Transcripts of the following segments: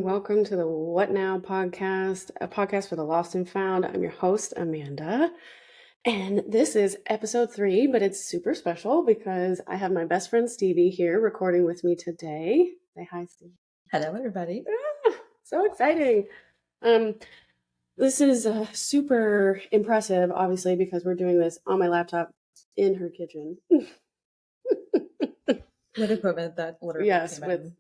welcome to the What Now podcast, a podcast for the lost and found. I'm your host, Amanda, and this is episode 3, but it's super special because I have my best friend Stevie here recording with me today. Say hi, Stevie. Hello, everybody. So exciting. This is super impressive, obviously, because we're doing this on my laptop in her kitchen. With equipment that literally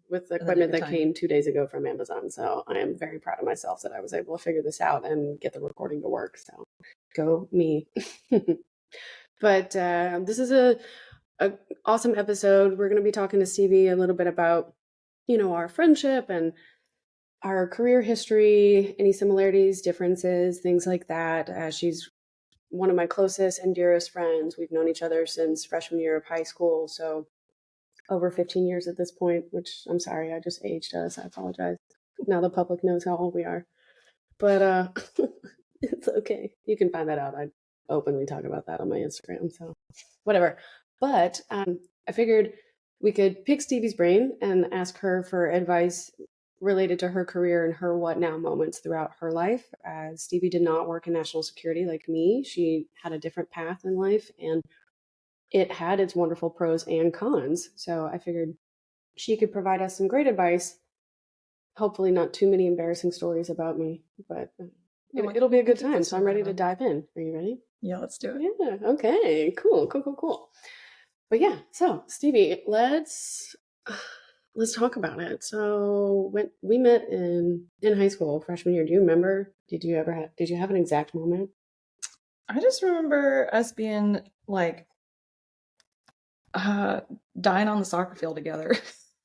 with the equipment that came 2 days ago from Amazon. So I am very proud of myself that I was able to figure this out and get the recording to work. So go me. But this is a awesome episode. We're going to be talking to Stevie a little bit about, our friendship and our career history, any similarities, differences, things like that. She's one of my closest and dearest friends. We've known each other since freshman year of high school. So over 15 years at this point, which I'm sorry, I just aged us. I apologize. Now the public knows how old we are. But it's okay. You can find that out. I openly talk about that on my Instagram, so whatever. But I figured we could pick Stevie's brain and ask her for advice related to her career and her what now moments throughout her life. As Stevie did not work in national security like me. She had a different path in life, and it had its wonderful pros and cons. So I figured she could provide us some great advice. Hopefully not too many embarrassing stories about me, but it'll be a good time. So I'm ready to dive in. Are you ready? Yeah, let's do it. Yeah. Okay. Cool. But yeah, so Stevie, let's talk about it. So when we met in high school, freshman year, do you remember? Did you have an exact moment? I just remember us being like dying on the soccer field together.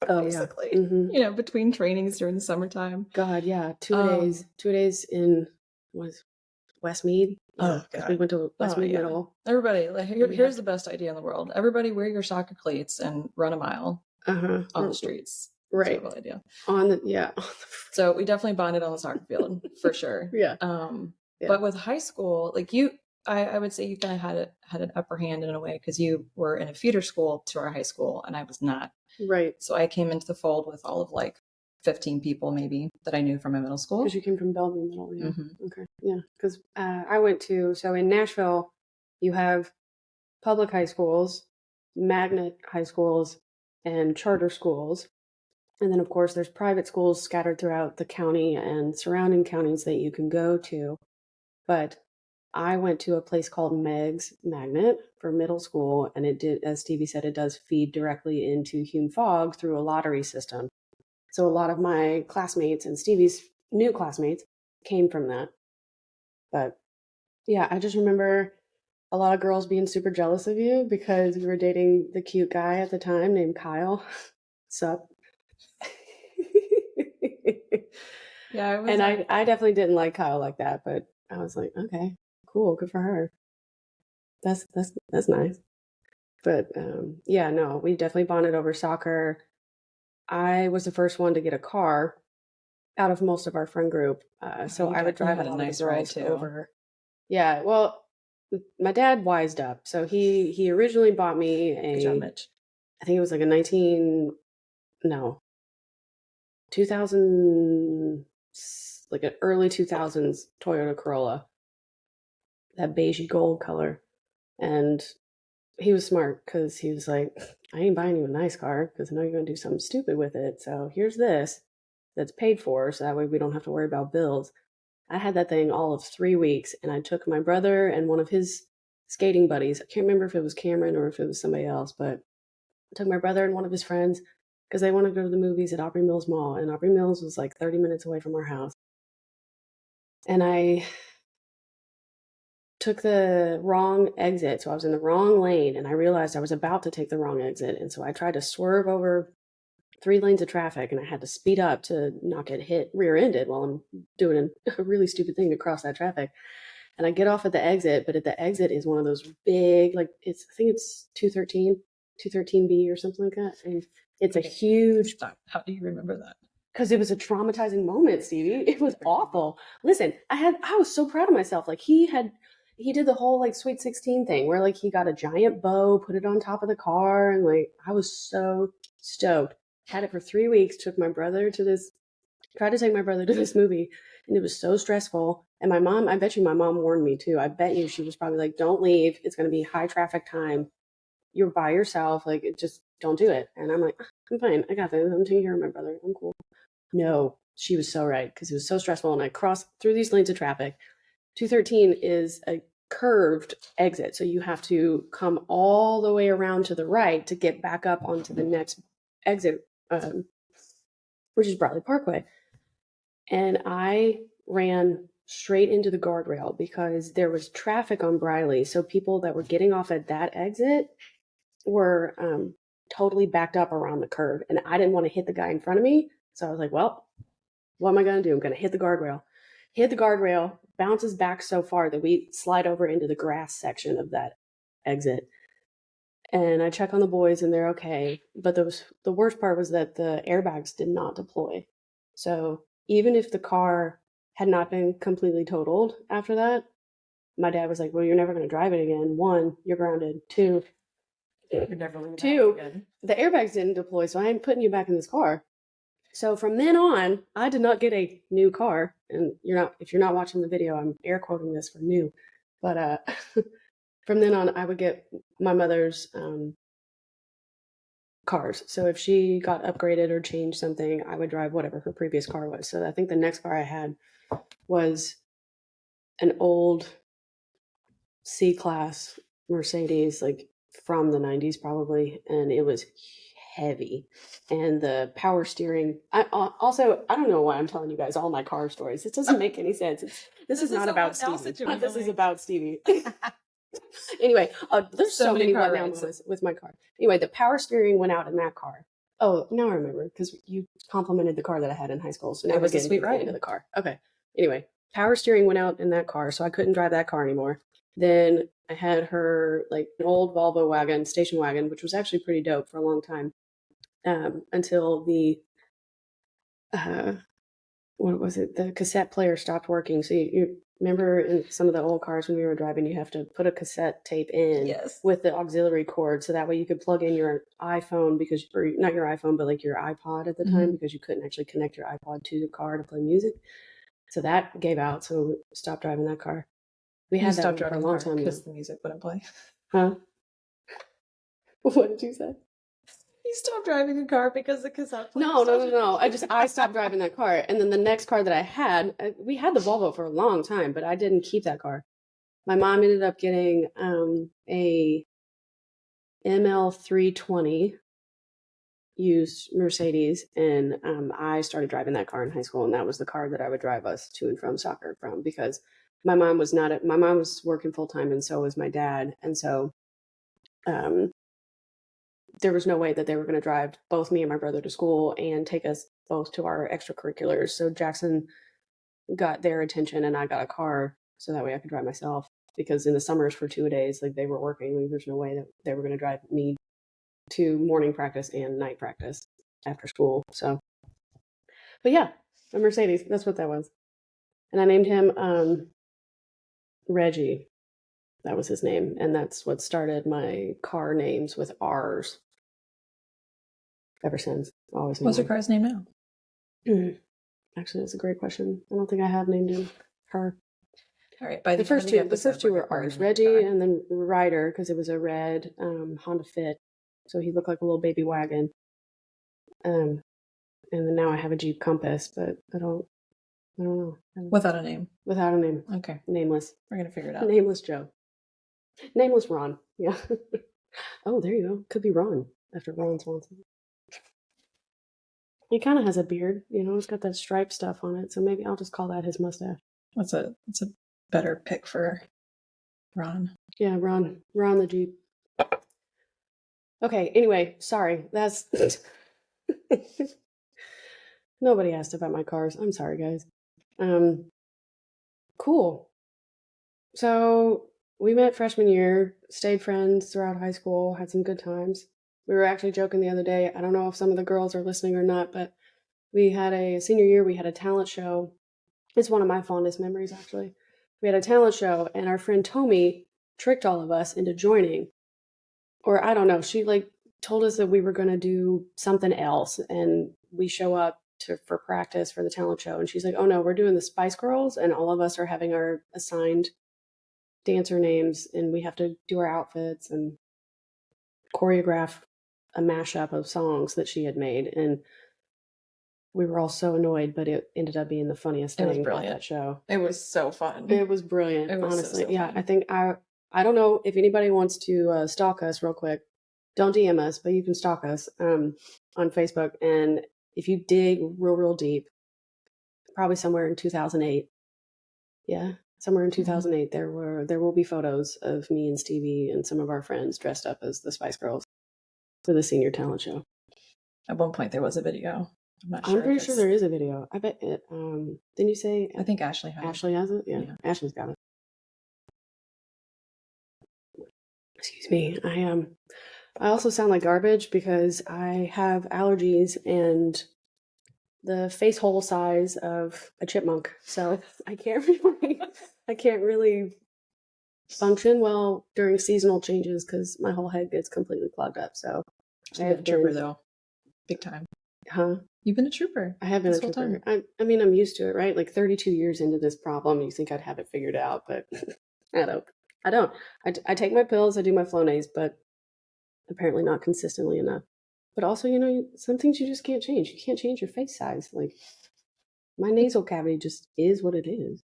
Basically. Yeah. Mm-hmm. Between trainings during the summertime. God, yeah. 2 days in Westmead. Oh, God. We went to Westmead Middle. Everybody, here's the best idea in the world. Everybody wear your soccer cleats and run a mile on the streets. Right. That's idea. So we definitely bonded on the soccer field for sure. Yeah. But with high school, like I would say you kind of had an upper hand in a way because you were in a feeder school to our high school and I was not. Right. So I came into the fold with all of like 15 people maybe that I knew from my middle school. Because you came from Bellevue Middle, yeah. Mm-hmm. Okay, yeah. Because I went to, so in Nashville, you have public high schools, magnet high schools, and charter schools. And then, of course, there's private schools scattered throughout the county and surrounding counties that you can go to. But I went to a place called Meg's Magnet for middle school, and it did, as Stevie said, it does feed directly into Hume Fogg through a lottery system. So a lot of my classmates and Stevie's new classmates came from that. But yeah, I just remember a lot of girls being super jealous of you because you were dating the cute guy at the time named Kyle. Sup? Yeah, and I definitely didn't like Kyle like that, but I was like, okay, cool, good for her. That's nice. But yeah, no, we definitely bonded over soccer. I was the first one to get a car out of most of our friend group, so I would drive a nice ride too. Over. Yeah, well, my dad wised up, so he originally bought me Good job, Mitch. I think it was like a 2000, like an early 2000s Toyota Corolla, that beigey gold color. And he was smart because he was like, I ain't buying you a nice car because I know you're going to do something stupid with it. So here's this that's paid for, so that way we don't have to worry about bills. I had that thing all of 3 weeks, and I took my brother and one of his skating buddies. I can't remember if it was Cameron or if it was somebody else, but I took my brother and one of his friends because they wanted to go to the movies at Opry Mills Mall, and Opry Mills was like 30 minutes away from our house. And I took the wrong exit, so I was in the wrong lane, and I realized I was about to take the wrong exit, and so I tried to swerve over 3 lanes of traffic, and I had to speed up to not get hit rear-ended while I'm doing a really stupid thing to cross that traffic. And I get off at the exit, but at the exit is one of those big, like I think it's 213B or something like that, and it's a huge. How do you remember that? Because it was a traumatizing moment, Stevie. It was awful. Listen, I was so proud of myself. Like he did the whole like Sweet 16 thing where like he got a giant bow, put it on top of the car, and like I was so stoked. Had it for 3 weeks, took my brother to this Tried to take my brother to this movie, and it was so stressful. And my mom, I bet you my mom warned me too. I bet you she was probably like, don't leave. It's going to be high traffic time. You're by yourself. Like, just don't do it. And I'm like, I'm fine. I got this. I'm taking care of my brother. I'm cool. No, she was so right, because it was so stressful. And I crossed through these lanes of traffic. 213 is a curved exit. So you have to come all the way around to the right to get back up onto the next exit, which is Bradley Parkway. And I ran straight into the guardrail because there was traffic on Briley. So people that were getting off at that exit were totally backed up around the curve. And I didn't want to hit the guy in front of me. So I was like, well, what am I going to do? I'm going to hit the guardrail. Hit the guardrail, bounces back so far that we slide over into the grass section of that exit. And I check on the boys and they're okay. But the worst part was that the airbags did not deploy. So even if the car had not been completely totaled after that, my dad was like, well, you're never going to drive it again. 1, you're grounded. 2, You're never leaving 2, again. The airbags didn't deploy, so I ain't putting you back in this car. So from then on, I did not get a new car. And if you're not watching the video, I'm air quoting this for new. But from then on, I would get my mother's cars. So if she got upgraded or changed something, I would drive whatever her previous car was. So I think the next car I had was an old C-Class Mercedes, like from the 90s probably, and it was heavy. And the power steering, I don't know why I'm telling you guys all my car stories. It doesn't make any sense. This is not about Stevie. This is about Stevie. Anyway, there's so many what now with my car. Anyway, the power steering went out in that car. Oh, now I remember, because you complimented the car that I had in high school. So now it was a sweet ride into the car. Okay. Anyway, power steering went out in that car, so I couldn't drive that car anymore. Then I had her, like, an old Volvo wagon, station wagon, which was actually pretty dope for a long time, until the what was it? The cassette player stopped working. So you remember in some of the old cars when we were driving, you have to put a cassette tape in with the auxiliary cord, so that way you could plug in your iPhone, or not your iPhone, but like your iPod at the time, because you couldn't actually connect your iPod to the car to play music. So that gave out, so we stopped driving that car. We had that for a long time because the music wouldn't play. Huh? What did you say? You stopped driving a car because the cassette player. No. I stopped driving that car, and then the next car that I had, we had the Volvo for a long time, but I didn't keep that car. My mom ended up getting a ML320 used Mercedes, and I started driving that car in high school, and that was the car that I would drive us to and from soccer from, because my mom was working full time, and so was my dad, and so there was no way that they were going to drive both me and my brother to school and take us both to our extracurriculars. So Jackson got their attention, and I got a car so that way I could drive myself, because in the summers for 2 days, like, they were working. Like, there's no way that they were going to drive me to morning practice and night practice after school. So, but yeah, a Mercedes, that's what that was. And I named him Reggie. That was his name. And that's what started my car names with R's. Ever since. Always. What's your car's name now? Actually, that's a great question. I don't think I have named him her. All right. The first two were R's. Reggie, and then Ryder, because it was a red Honda Fit. So he looked like a little baby wagon. And then now I have a Jeep Compass, but I don't know. Without a name. Without a name. Okay. Nameless. We're going to figure it out. Nameless Joe. Nameless Ron. Yeah. Oh, there you go. Could be Ron, after Ron Swanson. He kind of has a beard, it's got that striped stuff on it, so maybe I'll just call that his mustache. That's a better pick for Ron. Yeah, Ron the Jeep. Okay, anyway, sorry. That's nobody asked about my cars. I'm sorry, guys. Cool. So we met freshman year, stayed friends throughout high school, had some good times. We were actually joking the other day. I don't know if some of the girls are listening or not, but we had senior year, we had a talent show. It's one of my fondest memories, actually. We had a talent show, and our friend Tommy tricked all of us into joining. Or I don't know, she told us that we were going to do something else, and we show up for practice for the talent show. And she's like, oh no, we're doing the Spice Girls, and all of us are having our assigned dancer names, and we have to do our outfits and choreograph a mashup of songs that she had made. And we were all so annoyed, but it ended up being the funniest thing at that show. It was so fun. It was brilliant, it was honestly. So yeah, fun. I think I don't know if anybody wants to stalk us real quick. Don't DM us, but you can stalk us on Facebook. And if you dig real deep, probably somewhere in 2008, somewhere in 2008, there will be photos of me and Stevie and some of our friends dressed up as the Spice Girls for the senior talent show. At one point, there was a video. I'm pretty sure there is a video. I bet it. Didn't you say? I think Ashley has it. Ashley has it? Yeah. Ashley's got it. Excuse me. I also sound like garbage because I have allergies and the face hole size of a chipmunk. So I can't really function well during seasonal changes because my whole head gets completely clogged up. So You've been a trooper though. Big time. Huh? You've been a trooper. I have been a trooper. I mean, I'm used to it, right? Like 32 years into this problem, you think I'd have it figured out, but I don't. I take my pills, I do my Flonase, but apparently not consistently enough. But also, some things you just can't change. You can't change your face size. Like, my nasal cavity just is what it is.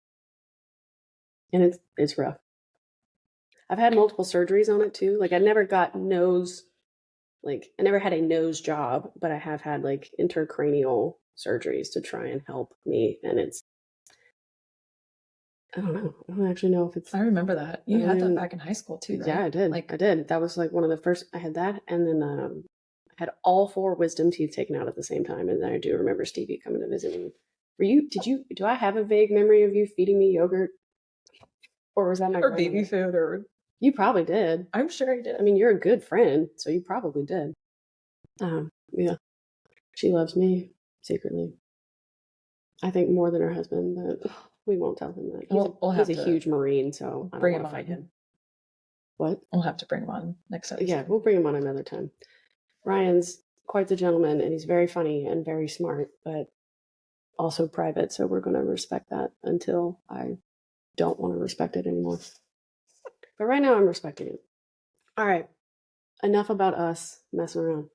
And it's rough. I've had multiple surgeries on it too. Like, I never had a nose job, but I have had like intracranial surgeries to try and help me. And I don't know. I don't actually know if it's. I remember that. You had that back in high school too, right? Yeah, I did. I did. That was like one of the first. I had that, and then I had all 4 wisdom teeth taken out at the same time. And then I do remember Stevie coming to visit me. Do I have a vague memory of you feeding me yogurt? Or was that my baby food? Or you probably did. I'm sure I did. I mean, you're a good friend, so you probably did. Yeah. She loves me secretly. I think more than her husband, but we won't tell him that. He's a huge Marine, so I don't want to fight him. What? We'll have to bring him on next episode. Yeah, we'll bring him on another time. Ryan's quite the gentleman, and he's very funny and very smart, but also private, so we're going to respect that until I don't want to respect it anymore. But right now, I'm respecting it. All right. Enough about us messing around.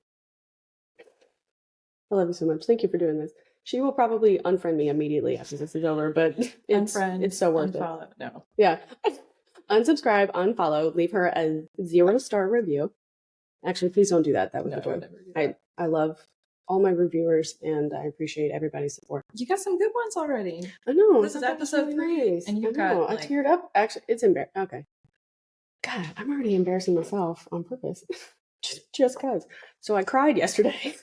I love you so much. Thank you for doing this. She will probably unfriend me immediately after this is over, but it's so worth unfollow. it. No. Yeah. Unsubscribe, unfollow, leave her a 0-star review. Actually, please don't do that. That would be good. I love all my reviewers, and I appreciate everybody's support. You got some good ones already. I know. This is episode 3. Nice. And you got. I teared up. Actually, it's embarrassing. Okay. God, I'm already embarrassing myself on purpose. just cause. So I cried yesterday.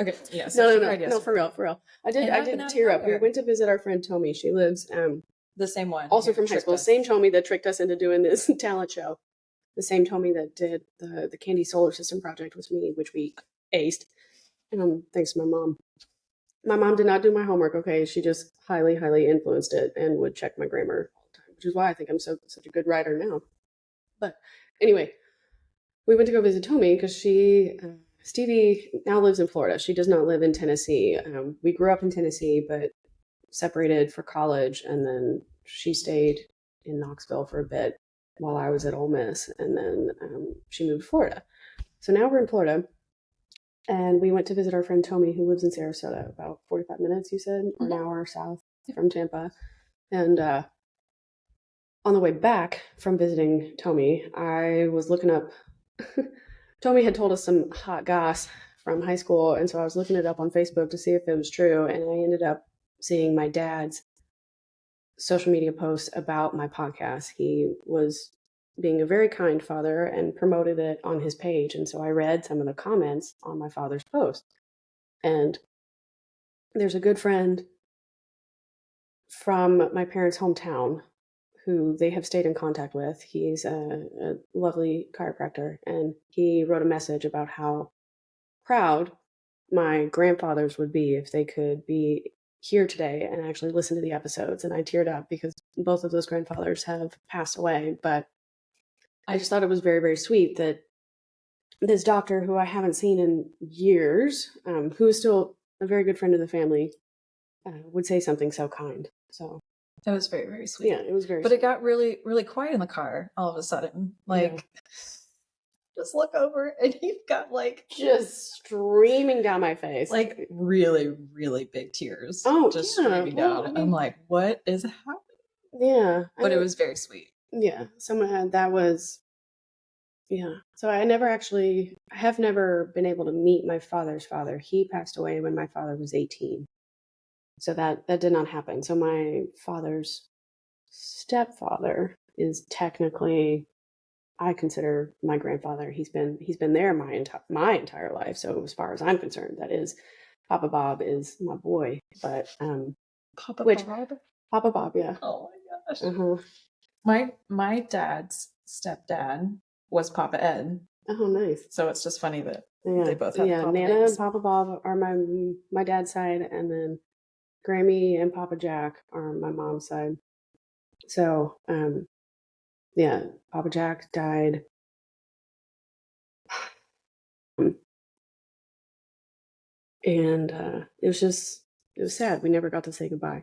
Okay. Yeah. So no, for real. I did tear up. We went to visit our friend Tommy. She lives the same one. Also from high school. Same Tommy that tricked us into doing this talent show. The same Tommy that did the Candy Solar System project with me, which we aced. Thanks to my mom. My mom did not do my homework, okay? She just highly, highly influenced it and would check my grammar all the time, which is why I think I'm such a good writer now. But anyway, we went to go visit Tommy because Stevie now lives in Florida. She does not live in Tennessee. We grew up in Tennessee, but separated for college, and then she stayed in Knoxville for a bit while I was at Ole Miss, and then she moved to Florida. So now we're in Florida, and we went to visit our friend Tommy, who lives in Sarasota, about 45 minutes, you said, or an hour south from Tampa. And on the way back from visiting Tommy, I was looking up. Tommy had told us some hot goss from high school, and so I was looking it up on Facebook to see if it was true, and I ended up seeing my dad's social media post about my podcast. He was being a very kind father and promoted it on his page, and so I read some of the comments on my father's post. And there's a good friend from my parents' hometown who they have stayed in contact with. He's a lovely chiropractor, and he wrote a message about how proud my grandfathers would be if they could be here today and actually listen to the episodes. And I teared up because both of those grandfathers have passed away, but I just thought it was very, very sweet that this doctor who I haven't seen in years, who is still a very good friend of the family, would say something so kind. So that was very, very sweet. Yeah, it was very But sweet. it got really, really quiet in the car all of a sudden. Like, just look over and you've got like just streaming down my face. Like really, really big tears. Oh, just yeah. streaming down. Well, I mean, I'm like, what is happening? Yeah. But it was very sweet. Yeah. That was, yeah. So I have never been able to meet my father's father. He passed away when my father was 18. So that did not happen. So my father's stepfather is technically, I consider my grandfather. He's been there my entire life. So as far as I'm concerned, that is, Papa Bob is my boy. But Papa Bob, yeah. Oh my gosh. My dad's stepdad was Papa Ed. Oh, nice. So it's just funny that they both have Papa Nana names. and Papa Bob are my dad's side, and then Grammy and Papa Jack are my mom's side. So Papa Jack died. And it was sad. We never got to say goodbye.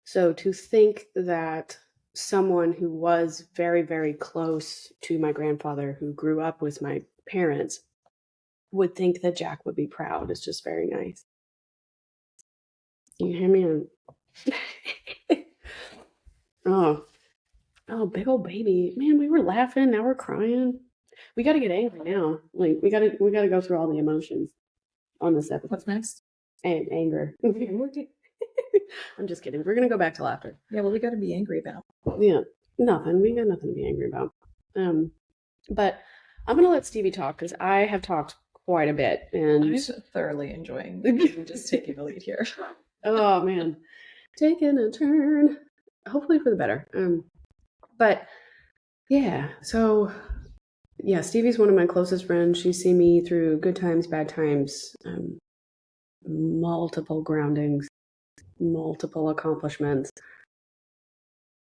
So to think that someone who was very, very close to my grandfather, who grew up with my parents, would think that Jack would be proud is just very nice. You hear me? Oh, big old baby. Man, we were laughing, now we're crying. We got to get angry now. Like we got to go through all the emotions on this episode. What's next? Anger. I'm just kidding. We're going to go back to laughter. Yeah, well, we got to be angry about. Yeah, nothing. We got nothing to be angry about. But I'm going to let Stevie talk because I have talked quite a bit. And I'm thoroughly enjoying just taking the lead here. Oh, man. Taking a turn. Hopefully for the better. But yeah, so yeah, Stevie's one of my closest friends. She's seen me through good times, bad times, multiple groundings, multiple accomplishments.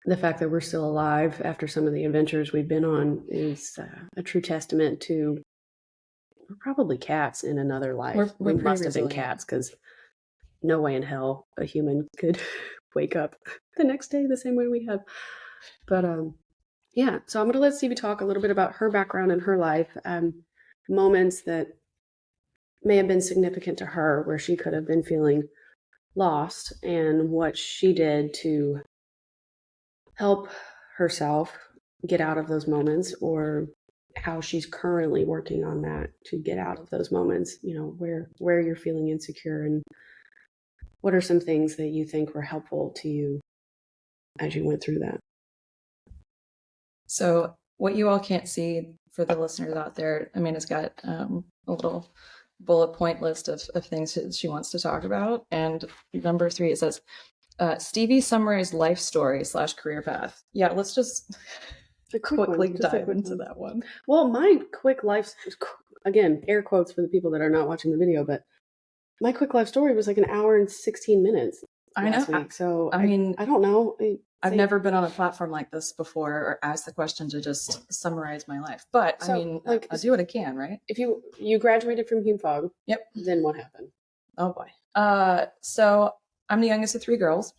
The fact that we're still alive after some of the adventures we've been on is a true testament to we're probably cats in another life. We must have been cats because no way in hell a human could wake up the next day the same way we have. But yeah, so I'm going to let Stevie talk a little bit about her background and her life, moments that may have been significant to her where she could have been feeling lost and what she did to help herself get out of those moments, or how she's currently working on that to get out of those moments, you know, where you're feeling insecure, and what are some things that you think were helpful to you as you went through that. So what you all can't see, for the listeners out there, Amanda's got a little bullet point list of things that she wants to talk about. And number 3, it says, Stevie summarized life story / career path. Yeah, let's just quickly dive into that one. Well, my quick life, again, air quotes for the people that are not watching the video, but my quick life story was like an hour and 16 minutes last week. So I mean, I don't know. I've never been on a platform like this before or asked the question to just summarize my life. But so, I mean, like, I'll do what I can, right? If you graduated from HumeFog, yep. Then what happened? Oh boy. So I'm the youngest of 3 girls,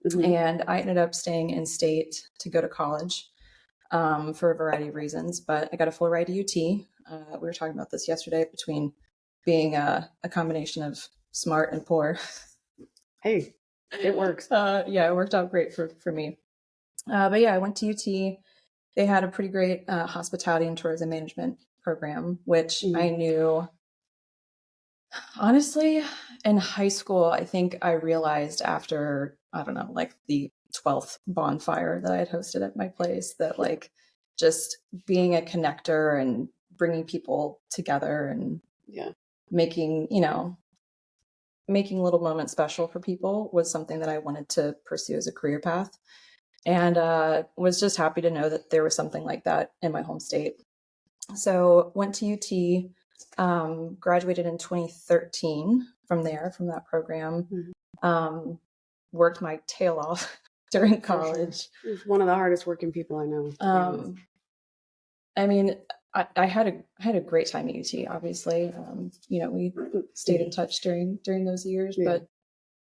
and I ended up staying in state to go to college for a variety of reasons. But I got a full ride to UT. We were talking about this yesterday, between being a combination of smart and poor. Hey. It works. Yeah, it worked out great for me. But yeah, I went to UT. They had a pretty great hospitality and tourism management program, which I knew. Honestly, in high school, I think I realized after, I don't know, like the 12th bonfire that I had hosted at my place, that like just being a connector and bringing people together and making little moments special for people was something that I wanted to pursue as a career path. And was just happy to know that there was something like that in my home state. So went to UT, graduated in 2013 from that program, worked my tail off during college. He's one of the hardest working people I know. I mean, I had a great time at UT, obviously. We stayed in touch during those years, but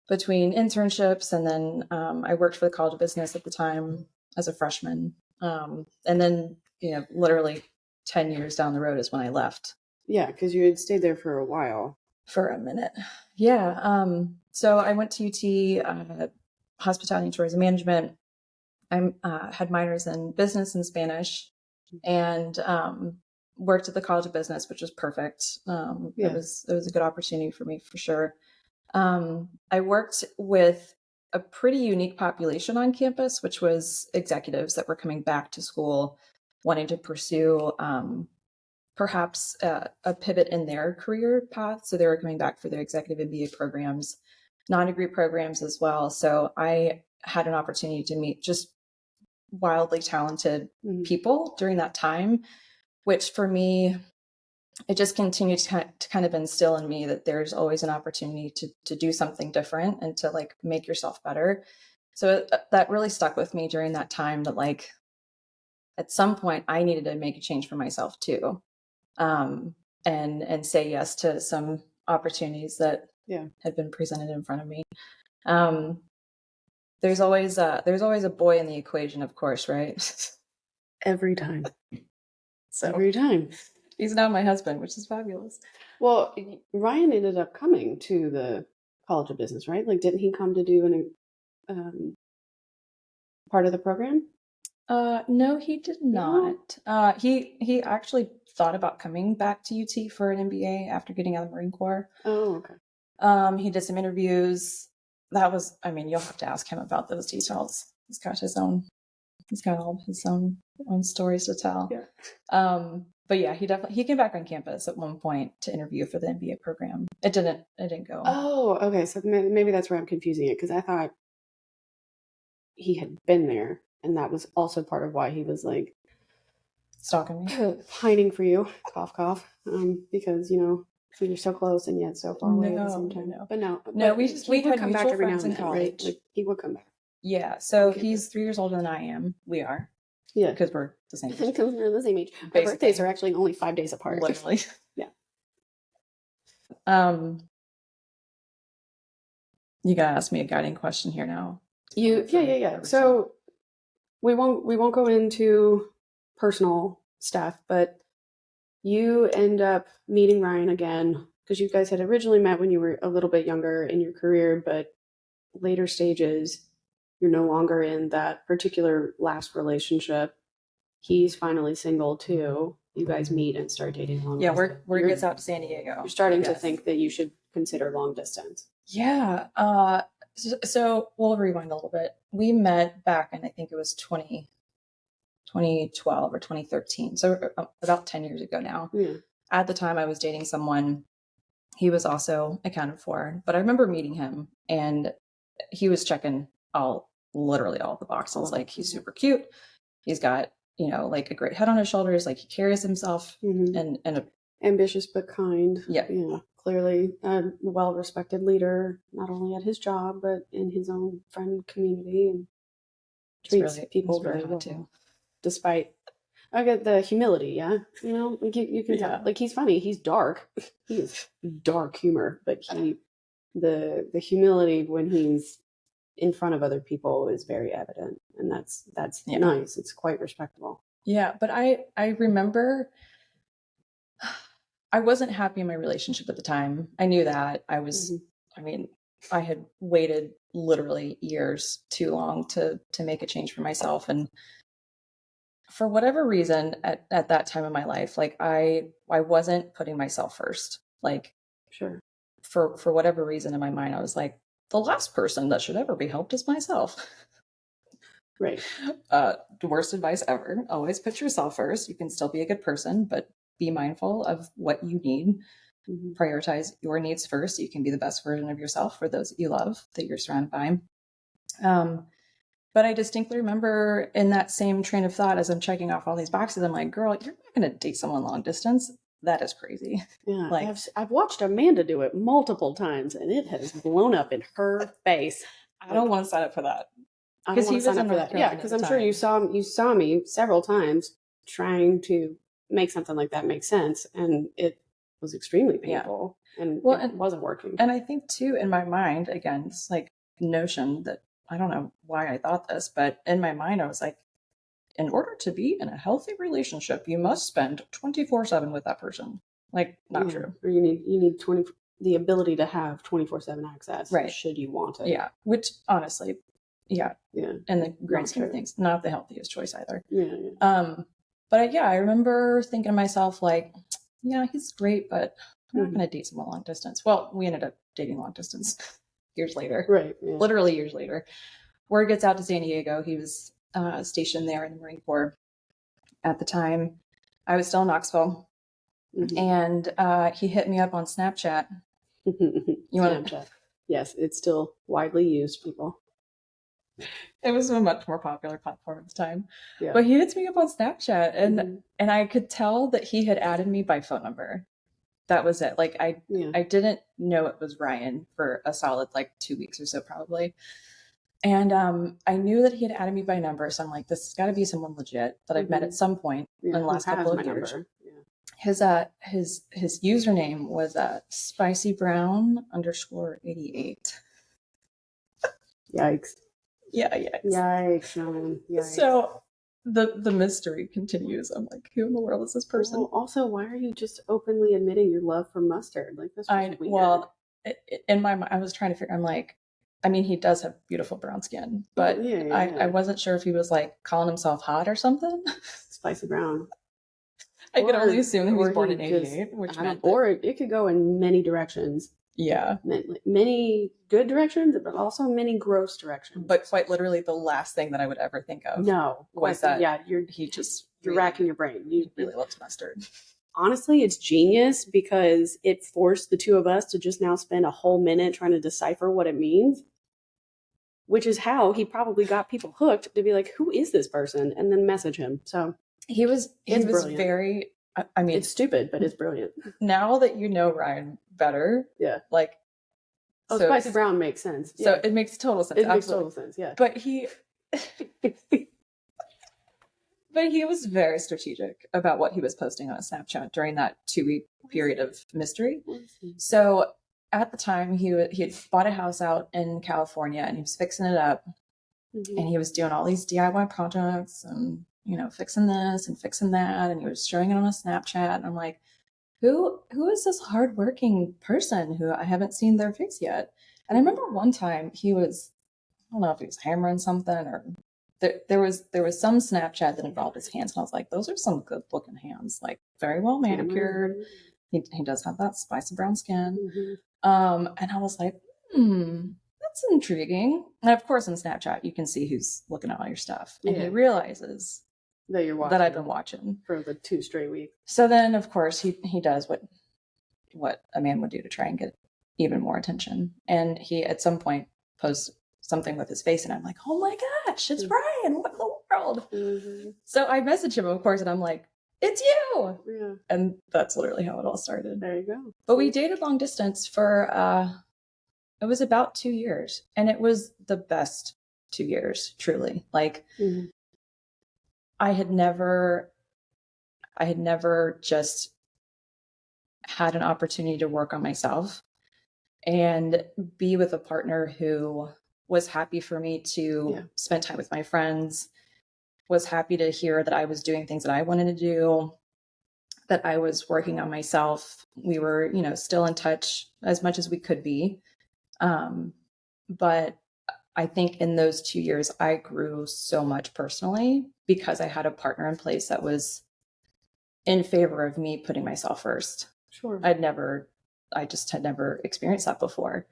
between internships and then I worked for the College of Business at the time as a freshman. And then, literally 10 years down the road is when I left. Yeah, because you had stayed there for a while. For a minute. Yeah. So I went to UT, hospitality and tourism management. I had minors in business and Spanish, and worked at the College of Business, which was perfect. It was a good opportunity for me, for sure. I worked with a pretty unique population on campus, which was executives that were coming back to school, wanting to pursue perhaps a pivot in their career path. So they were coming back for their executive MBA programs, non-degree programs as well. So I had an opportunity to meet just wildly talented people during that time, which for me, it just continued to kind of instill in me that there's always an opportunity to do something different and to like make yourself better. So that really stuck with me during that time, that like at some point I needed to make a change for myself too. And say yes to some opportunities that had been presented in front of me. There's always a boy in the equation, of course, right? Every time. Every time. He's now my husband, which is fabulous. Well, Ryan ended up coming to the College of Business, right? Like, didn't he come to do an part of the program? No, he did not. No? He actually thought about coming back to UT for an MBA after getting out of the Marine Corps. Oh, okay. He did some interviews. You'll have to ask him about those details. He's got all his own stories to tell. Yeah. But yeah, he came back on campus at one point to interview for the MBA program. It didn't go. Oh, okay. So maybe that's where I'm confusing it, because I thought he had been there, and that was also part of why he was like stalking me, pining for you, cough cough, because you're so close and yet so far away at the same time. No, we would come back every now and then, right? Like, he would come back. Yeah. So he's 3 years older than I am. We are. Yeah, because we're the same age. Because we're the same age. Our birthdays are actually only 5 days apart. Literally. Yeah. You gotta ask me a guiding question here now. Yeah. So we won't go into personal stuff, but you end up meeting Ryan again because you guys had originally met when you were a little bit younger in your career, but later stages, you're no longer in that particular last relationship. He's finally single too. You guys meet and start dating long distance. Yeah, word gets out to San Diego. You're starting to think that you should consider long distance. Yeah. So we'll rewind a little bit. We met back in, I think it was 2012 or 2013. So about 10 years ago now. Yeah. At the time I was dating someone. He was also accounted for, but I remember meeting him and he was checking literally all the boxes. Like, he's super cute. He's got, like a great head on his shoulders. Like, he carries himself and ambitious but kind. Yeah. Clearly a well-respected leader, not only at his job, but in his own friend community, and treats people very well too. Despite, I get the humility. Yeah. Like you can tell, like, he's funny. He's dark. He is dark humor, but the humility when he's in front of other people is very evident, and that's nice. It's quite respectable. Yeah, but I remember I wasn't happy in my relationship at the time. I knew that. I was I had waited literally years too long to make a change for myself, and for whatever reason at that time in my life, like I wasn't putting myself first. Like, sure, for whatever reason in my mind, I was like, the last person that should ever be helped is myself. Right. The worst advice ever. Always put yourself first. You can still be a good person, but be mindful of what you need. Prioritize your needs first so you can be the best version of yourself for those that you love, that you're surrounded by. But I distinctly remember in that same train of thought, as I'm checking off all these boxes, I'm like, girl, you're not going to date someone long distance. That is crazy. Yeah, like, I've watched Amanda do it multiple times, and it has blown up in her face. I don't want to sign up for that. I don't want to sign up for that. Yeah, because I'm sure you saw me several times trying to make something like that make sense, and it was extremely painful, and it wasn't working. And I think too, in my mind, again, it's like notion that I don't know why I thought this, but in my mind, I was like, in order to be in a healthy relationship, you must spend 24/7 with that person. Like, not true. Or you need the ability to have 24/7 access, right? Should you want it? Yeah, which honestly, yeah. In the grand scheme of things, not the healthiest choice either. But I remember thinking to myself, like, yeah, he's great, but I'm not going to date someone long distance. Well, we ended up dating long distance years later, right? Yeah. Literally years later. Word gets out to San Diego. He was stationed there in the Marine Corps at the time. I was still in Knoxville, and he hit me up on Snapchat. Snapchat? Yes, it's still widely used, people. It was a much more popular platform at the time. Yeah. But he hits me up on Snapchat, and I could tell that he had added me by phone number. That was it. Like, I didn't know it was Ryan for a solid like 2 weeks or so, probably. And I knew that he had added me by number, so I'm like, this has got to be someone legit that I've met at some point in the last couple of years. His username was SpicyBrown_88. Yikes. Yeah, yikes. Yikes, man. Yikes. So the mystery continues. I'm like, who in the world is this person? Well, also, why are you just openly admitting your love for mustard? Like, that's just weird. Well, in my mind, I was trying to figure. I'm like, I mean, he does have beautiful brown skin, but I wasn't sure if he was like calling himself hot or something. Spicy brown. I could only assume that he was born in '88, which meant or it could go in many directions. Yeah, many good directions, but also many gross directions. But quite literally, the last thing that I would ever think of was that you're racking your brain. You really loves mustard. Honestly, it's genius because it forced the two of us to just now spend a whole minute trying to decipher what it means, which is how he probably got people hooked to be like, who is this person? And then message him. So he was very, I mean, it's stupid, but it's brilliant. Now that you know Ryan better, like, Spicy Brown makes sense. So it makes total sense. It makes total sense, yeah. But he was very strategic about what he was posting on Snapchat during that 2-week period of mystery. So at the time, he had bought a house out in California, and he was fixing it up, and he was doing all these DIY projects and, fixing this and fixing that, and he was showing it on a Snapchat. And I'm like, who is this hardworking person who I haven't seen their face yet? And I remember one time I don't know if he was hammering something, or there was some Snapchat that involved his hands, and I was like, those are some good looking hands, like very well manicured. He does have that spicy brown skin. And I was like, that's intriguing. And of course, on Snapchat, you can see who's looking at all your stuff, and he realizes that you're watching, that I've been watching for the 2 straight weeks. So then, of course, he does what a man would do to try and get even more attention. And he, at some point, posts something with his face, and I'm like, oh my gosh, it's Brian! What in the world? So I message him, of course, and I'm like, it's you! Yeah. And that's literally how it all started. There you go. But we dated long distance for it was about 2 years, and it was the best 2 years, truly. Like, I had never just had an opportunity to work on myself and be with a partner who was happy for me to spend time with my friends, was happy to hear that I was doing things that I wanted to do, that I was working on myself. We were, still in touch as much as we could be. But I think in those 2 years, I grew so much personally because I had a partner in place that was in favor of me putting myself first. Sure. I just had never experienced that before.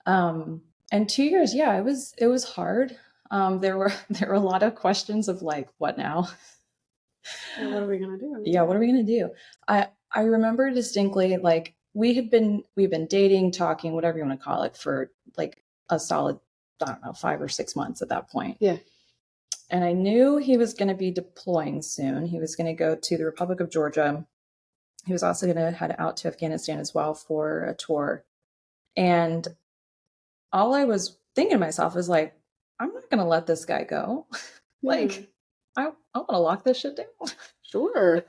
And 2 years, it was hard. There were a lot of questions of like, what now? Yeah, what are we gonna do? Yeah, what are we gonna do? I remember distinctly, like, we've been dating, talking, whatever you want to call it, for like a solid, I don't know, 5 or 6 months at that point. Yeah. And I knew he was going to be deploying soon. He was going to go to the Republic of Georgia. He was also going to head out to Afghanistan as well for a tour. And all I was thinking to myself is like, I'm not going to let this guy go. Like, I want to lock this shit down. Sure.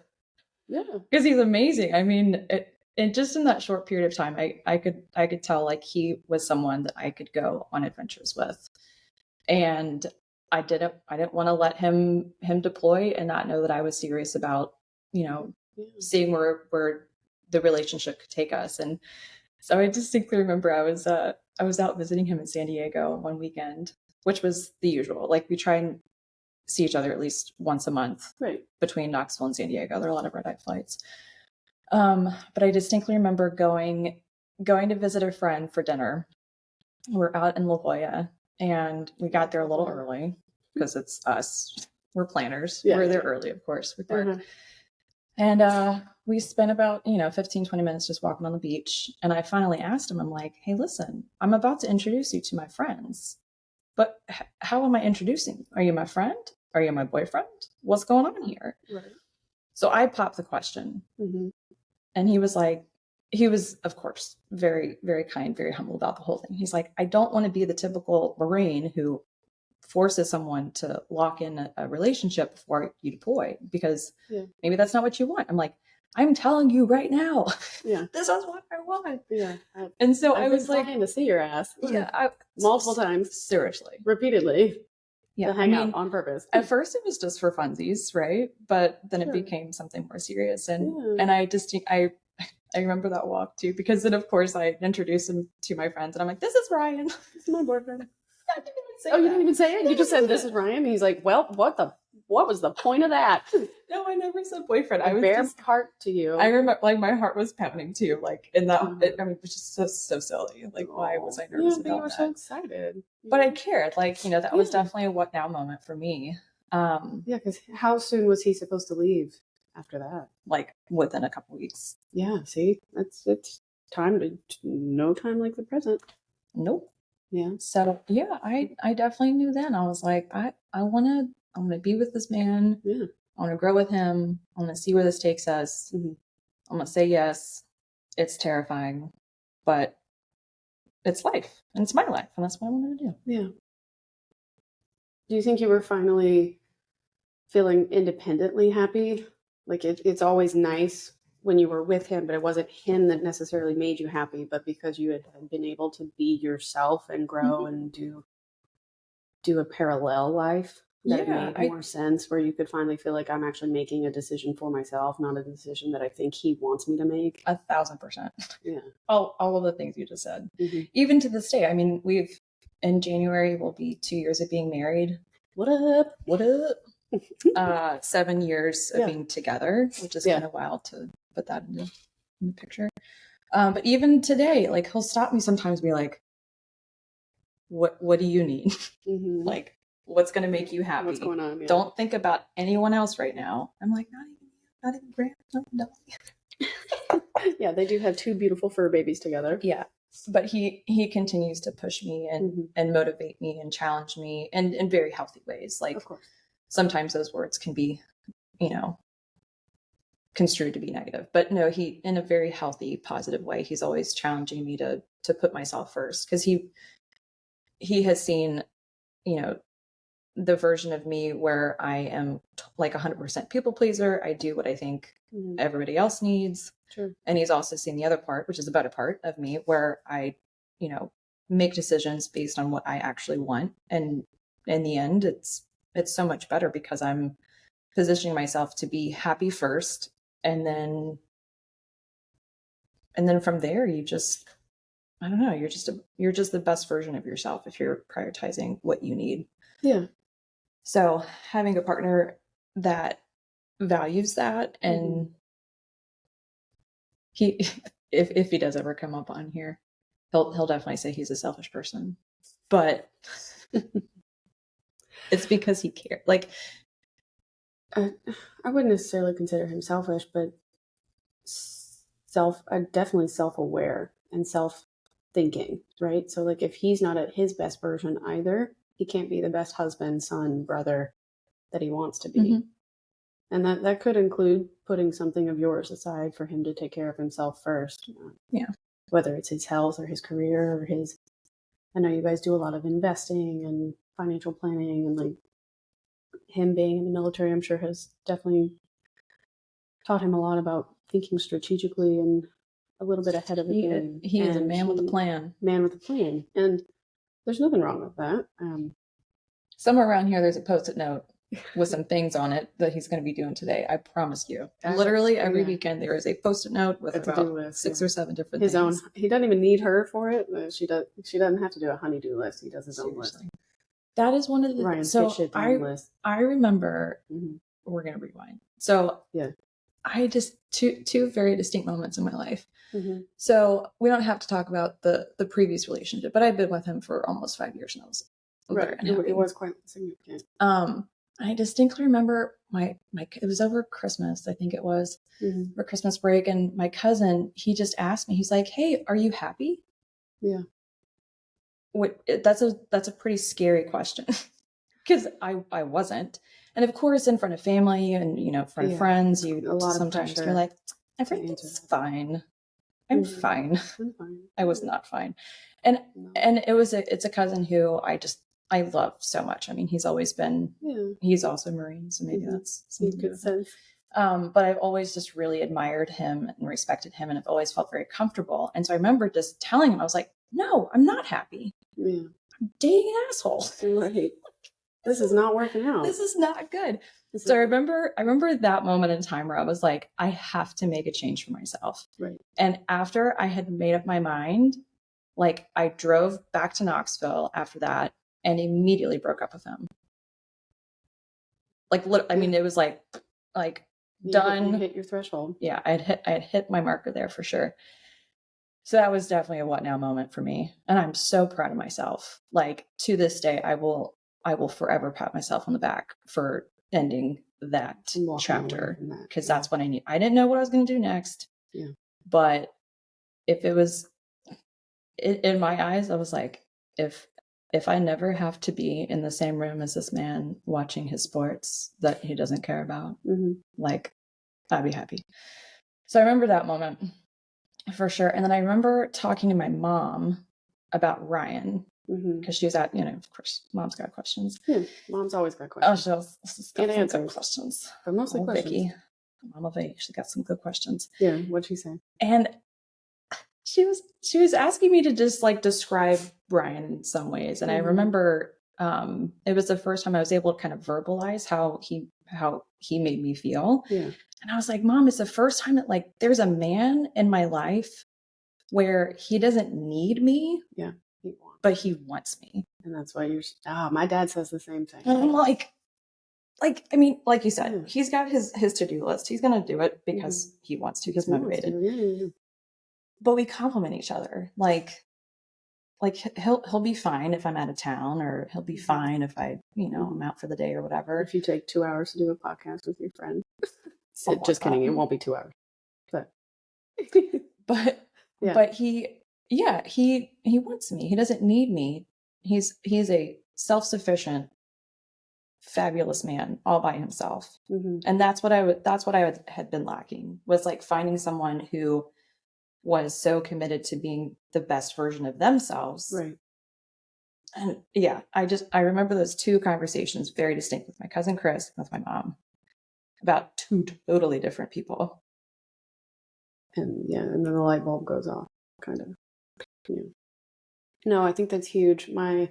Yeah. Because he's amazing. I mean, and just in that short period of time, I could tell like he was someone that I could go on adventures with. And I didn't want to let him deploy and not know that I was serious about, seeing where the relationship could take us. And so I distinctly remember I was out visiting him in San Diego one weekend, which was the usual. Like we try and see each other at least once a month, right, between Knoxville and San Diego. There are a lot of red-eye flights. But I distinctly remember going to visit a friend for dinner. We're out in La Jolla, and we got there a little early because it's us. We're planners. Yeah. We're there early, of course. We park. And we spent about, 15, 20 minutes just walking on the beach. And I finally asked him, I'm like, hey, listen, I'm about to introduce you to my friends. But how am I introducing you? Are you my friend? Are you my boyfriend? What's going on here? Right. So I popped the question. Mm-hmm. And he was, of course, very, very kind, very humble about the whole thing. He's like, I don't want to be the typical Marine who forces someone to lock in a relationship before you deploy, because maybe that's not what you want. I'm like, I'm telling you right now, this is what I want. Yeah. And so I was like, to see your ass. Yeah. Multiple times. Seriously. Repeatedly. Yeah. To hang out on purpose. At first it was just for funsies, right? But then it became something more serious. And I remember that walk too, because then of course I introduced him to my friends and I'm like, this is Ryan. This is my boyfriend. I didn't even say that. You didn't even say it? You just said, this is Ryan? And he's like, well, what was the point of that? No, I never said boyfriend. I was bare heart to you. I remember, my heart was pounding too. In that, it was just so silly. Why was I nervous about that? You were so excited. But I cared. That was definitely a what now moment for me. Because how soon was he supposed to leave after that? Within a couple weeks. Yeah, see? It's time to no time like the present. Nope. Yeah. So I definitely knew then. I was like, I want to be with this man. Yeah. I want to grow with him. I want to see where this takes us. Mm-hmm. I'm going to say yes. It's terrifying, but it's life, and it's my life, and that's what I wanted to do. Yeah. Do you think you were finally feeling independently happy? It's always nice when you were with him, but it wasn't him that necessarily made you happy, but because you had been able to be yourself and grow and do a parallel life, that it made more sense, where you could finally feel like I'm actually making a decision for myself, not a decision that I think he wants me to make. 1,000%. Yeah. All of the things you just said. Mm-hmm. Even to this day. I mean, in January, we'll be 2 years of being married. What up? 7 years of being together, which is kind of wild to put that in the picture. But even today, he'll stop me sometimes and be like, what do you need? Mm-hmm. What's going to make you happy? What's going on? Yeah. Don't think about anyone else right now. I'm like, not even Grant. No. Yeah, they do have 2 beautiful fur babies together. Yeah. But he continues to push me and motivate me and challenge me in very healthy ways. Of course. Sometimes those words can be, construed to be negative, but no, he, in a very healthy, positive way, he's always challenging me to put myself first. Cause he has seen, the version of me where I am 100% people pleaser. I do what I think everybody else needs. True. And he's also seen the other part, which is the better part of me, where I, make decisions based on what I actually want. And in the end, it's so much better because I'm positioning myself to be happy first. And then from there, you just, I don't know, you're just the best version of yourself if you're prioritizing what you need. Yeah. So having a partner that values that, and he, if he does ever come up on here, he'll definitely say he's a selfish person, but it's because he cares. I wouldn't necessarily consider him selfish, but definitely self-aware and self-thinking, right? So if he's not at his best version either, he can't be the best husband, son, brother that he wants to be. Mm-hmm. And that could include putting something of yours aside for him to take care of himself first. Yeah. Whether it's his health or his career or his I know you guys do a lot of investing and financial planning, and like him being in the military, I'm sure has definitely taught him a lot about thinking strategically and a little bit ahead of the game. He is a man with a plan. Man with a plan. And there's nothing wrong with that. Somewhere around here, there's a Post-it note with some things on it that he's going to be doing today. I promise you. Literally every weekend, there is a Post-it note with about 6 or 7 different things. His own. He doesn't even need her for it. She doesn't have to do a honey-do list. He does his own list. That is one of the Ryan I remember. We're going to rewind. So yeah. I just two very distinct moments in my life. So we don't have to talk about the previous relationship, but I've been with him for almost 5 years now. Right. It was quite significant. I distinctly remember my it was over Christmas, I think it was, for Christmas break, and my cousin, he just asked me, he's like, "Hey, are you happy?" Yeah. That's a pretty scary question because I wasn't. And of course, in front of family and, you know, in front of friends, sometimes you're like, everything's fine. I'm fine. I was not fine. And it's a cousin who I love so much. I mean, he's always been, he's also a Marine, so maybe that's something good sense. But I've always just really admired him and respected him, and I've always felt very comfortable. And so I remember just telling him, I was like, "No, I'm not happy. I'm dating an asshole. Right. This is not working out. This is not good." So I remember that moment in time where I was like, I have to make a change for myself. Right. And after I had made up my mind, like, I drove back to Knoxville after that and immediately broke up with him. Like, I mean, it was like done. You hit your threshold. Yeah, I had hit my marker there for sure. So that was definitely a what now moment for me. And I'm so proud of myself. Like, to this day, I will forever pat myself on the back for ending that chapter, because that's what I need. I didn't know what I was going to do next. Yeah. But if it was in my eyes, I was like, if I never have to be in the same room as this man watching his sports that he doesn't care about, like, I'd be happy. So I remember that moment for sure. And then I remember talking to my mom about Ryan, because she's at, of course, mom's got questions. Mom's always got questions. Oh, she's got some good questions. But mostly questions. Vicky, Mama Vicky, she's got some good questions. Yeah, what'd she say? And she was asking me to just like describe Brian in some ways. And I remember it was the first time I was able to kind of verbalize how he made me feel. Yeah. And I was like, "Mom, it's the first time that, like, there's a man in my life where he doesn't need me. Yeah. But he wants me." And that's why my dad says the same thing. And I'm like, I mean, like you said, he's got his to-do list. He's going to do it because he wants to. He's motivated. Yeah. But we complement each other. Like he'll be fine if I'm out of town, or he'll be fine if I'm out for the day or whatever. If you take 2 hours to do a podcast with your friend. Just kidding. It won't be 2 hours. But he wants me. He doesn't need me. He's a self-sufficient, fabulous man all by himself. And that's what I had been lacking, was like finding someone who was so committed to being the best version of themselves. Right. And yeah, I remember those two conversations very distinct, with my cousin Chris and with my mom, about two totally different people. And and then the light bulb goes off, kind of. Yeah. No, I think that's huge. I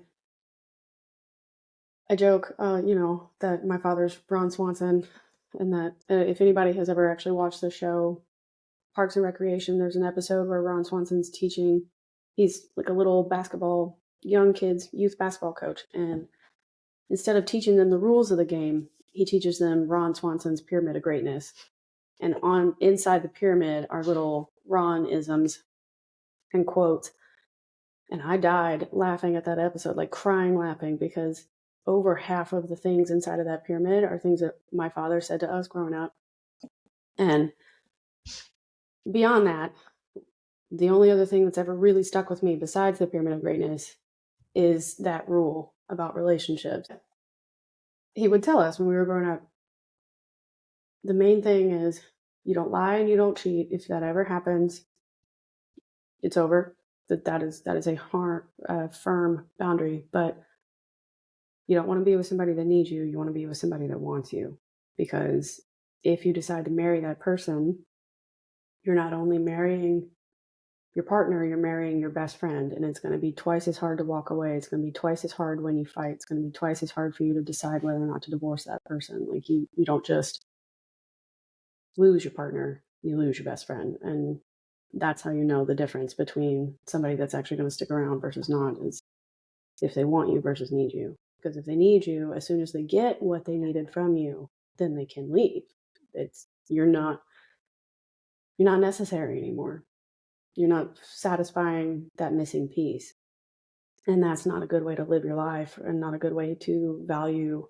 joke, that my father's Ron Swanson, and that if anybody has ever actually watched the show Parks and Recreation, there's an episode where Ron Swanson's teaching. He's like a little youth basketball coach, and instead of teaching them the rules of the game, he teaches them Ron Swanson's pyramid of greatness. And inside the pyramid are little Ron-isms and quotes. And I died laughing at that episode, like crying laughing, because over half of the things inside of that pyramid are things that my father said to us growing up. And beyond that, the only other thing that's ever really stuck with me besides the pyramid of greatness is that rule about relationships. He would tell us when we were growing up, the main thing is you don't lie and you don't cheat. If that ever happens, it's over. that is a firm boundary. But you don't want to be with somebody that needs you. You want to be with somebody that wants you. Because if you decide to marry that person, you're not only marrying your partner, you're marrying your best friend. And it's going to be twice as hard to walk away. It's going to be twice as hard when you fight. It's going to be twice as hard for you to decide whether or not to divorce that person. Like you don't just lose your partner, you lose your best friend. And that's how you know the difference between somebody that's actually going to stick around versus not, is if they want you versus need you. Because if they need you, as soon as they get what they needed from you, then they can leave. You're not necessary anymore. You're not satisfying that missing piece. And that's not a good way to live your life, and not a good way to value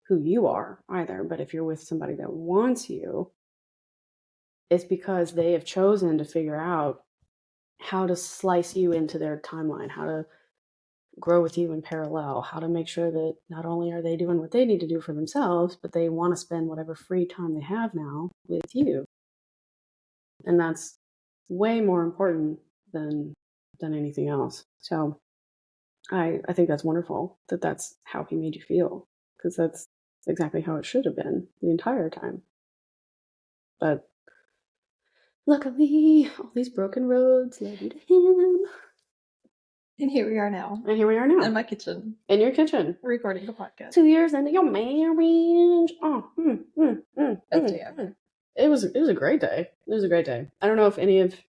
who you are either. But if you're with somebody that wants you, it's because they have chosen to figure out how to slice you into their timeline, how to grow with you in parallel, how to make sure that not only are they doing what they need to do for themselves, but they want to spend whatever free time they have now with you. And that's way more important than anything else. So I think that's wonderful that that's how he made you feel, because that's exactly how it should have been the entire time. But luckily, all these broken roads led you to him. And here we are now. In my kitchen. In your kitchen. Recording the podcast. 2 years into your marriage. It was a great day. It was a great day. I don't know if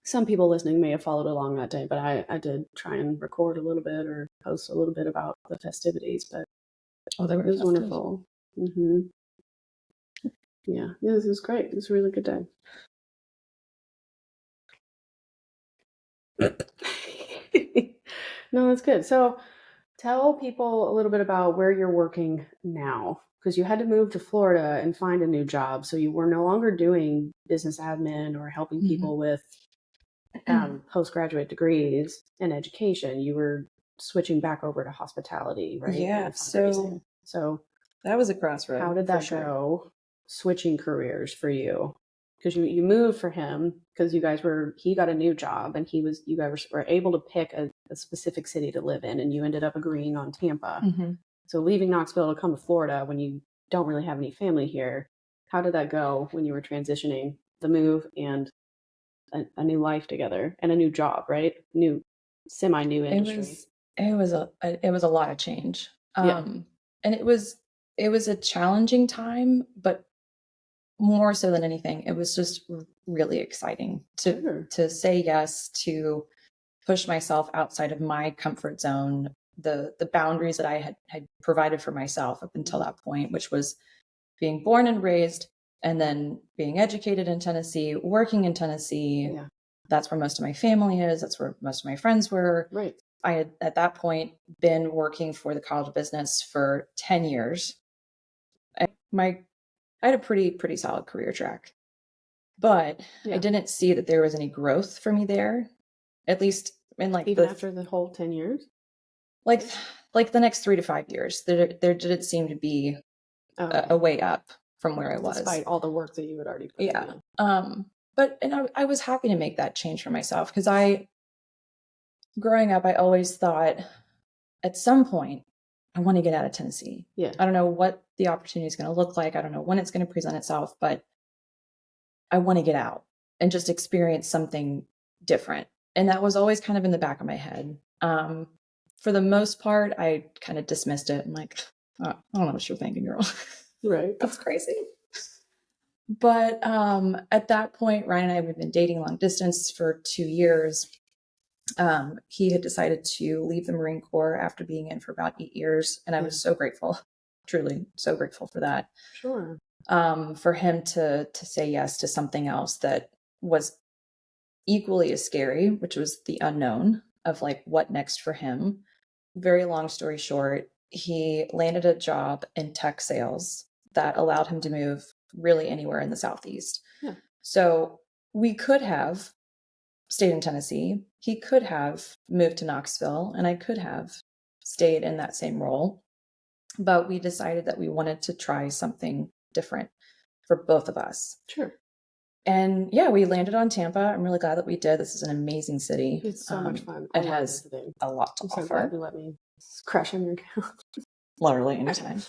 some people listening may have followed along that day, but I did try and record a little bit or post a little bit about the festivities, but it was wonderful. Mm-hmm. Yeah, this was great. It was a really good day. No, that's good. So tell people a little bit about where you're working now, because you had to move to Florida and find a new job. So you were no longer doing business admin or helping people with postgraduate degrees in education. You were switching back over to hospitality, right? Yeah. So that was a crossroad. How did that go, switching careers for you? Because you moved for him because he got a new job, and you guys were able to pick a specific city to live in, and you ended up agreeing on Tampa. Mm-hmm. So leaving Knoxville to come to Florida when you don't really have any family here, how did that go when you were transitioning the move and a new life together and a new job, right? Semi-new industry. It was a lot of change. And it was a challenging time, but more so than anything, it was just really exciting to say yes, to push myself outside of my comfort zone, the boundaries that I had provided for myself up until that point, which was being born and raised, and then being educated in Tennessee, working in Tennessee. Yeah. That's where most of my family is. That's where most of my friends were. Right. I had at that point been working for the College of Business for 10 years. I had a pretty solid career track, but I didn't see that there was any growth for me there, at least in after the whole 10 years, like the next 3 to 5 years, there didn't seem to be a way up from where I was, despite all the work that you had already put in. But I was happy to make that change for myself, because growing up, I always thought at some point I want to get out of Tennessee. Yeah. I don't know what the opportunity is going to look like. I don't know when it's going to present itself, but I want to get out and just experience something different. And that was always kind of in the back of my head. For the most part, I kind of dismissed it. I'm like, oh, I don't know what you're thinking, girl. Right. That's crazy. But at that point, Ryan and I had been dating long distance for 2 years. He had decided to leave the Marine Corps after being in for about 8 years. And I was so grateful, truly so grateful for that. Sure. For him to say yes to something else that was equally as scary, which was the unknown of what next for him. Very long story short, he landed a job in tech sales that allowed him to move really anywhere in the Southeast. Yeah. So we could have stayed in Tennessee. He could have moved to Knoxville, and I could have stayed in that same role. But we decided that we wanted to try something different for both of us. Sure. And yeah, we landed on Tampa. I'm really glad that we did. This is an amazing city. It's so much fun. It has a lot to I'm so offer. glad you let me crash on your couch. Literally anytime.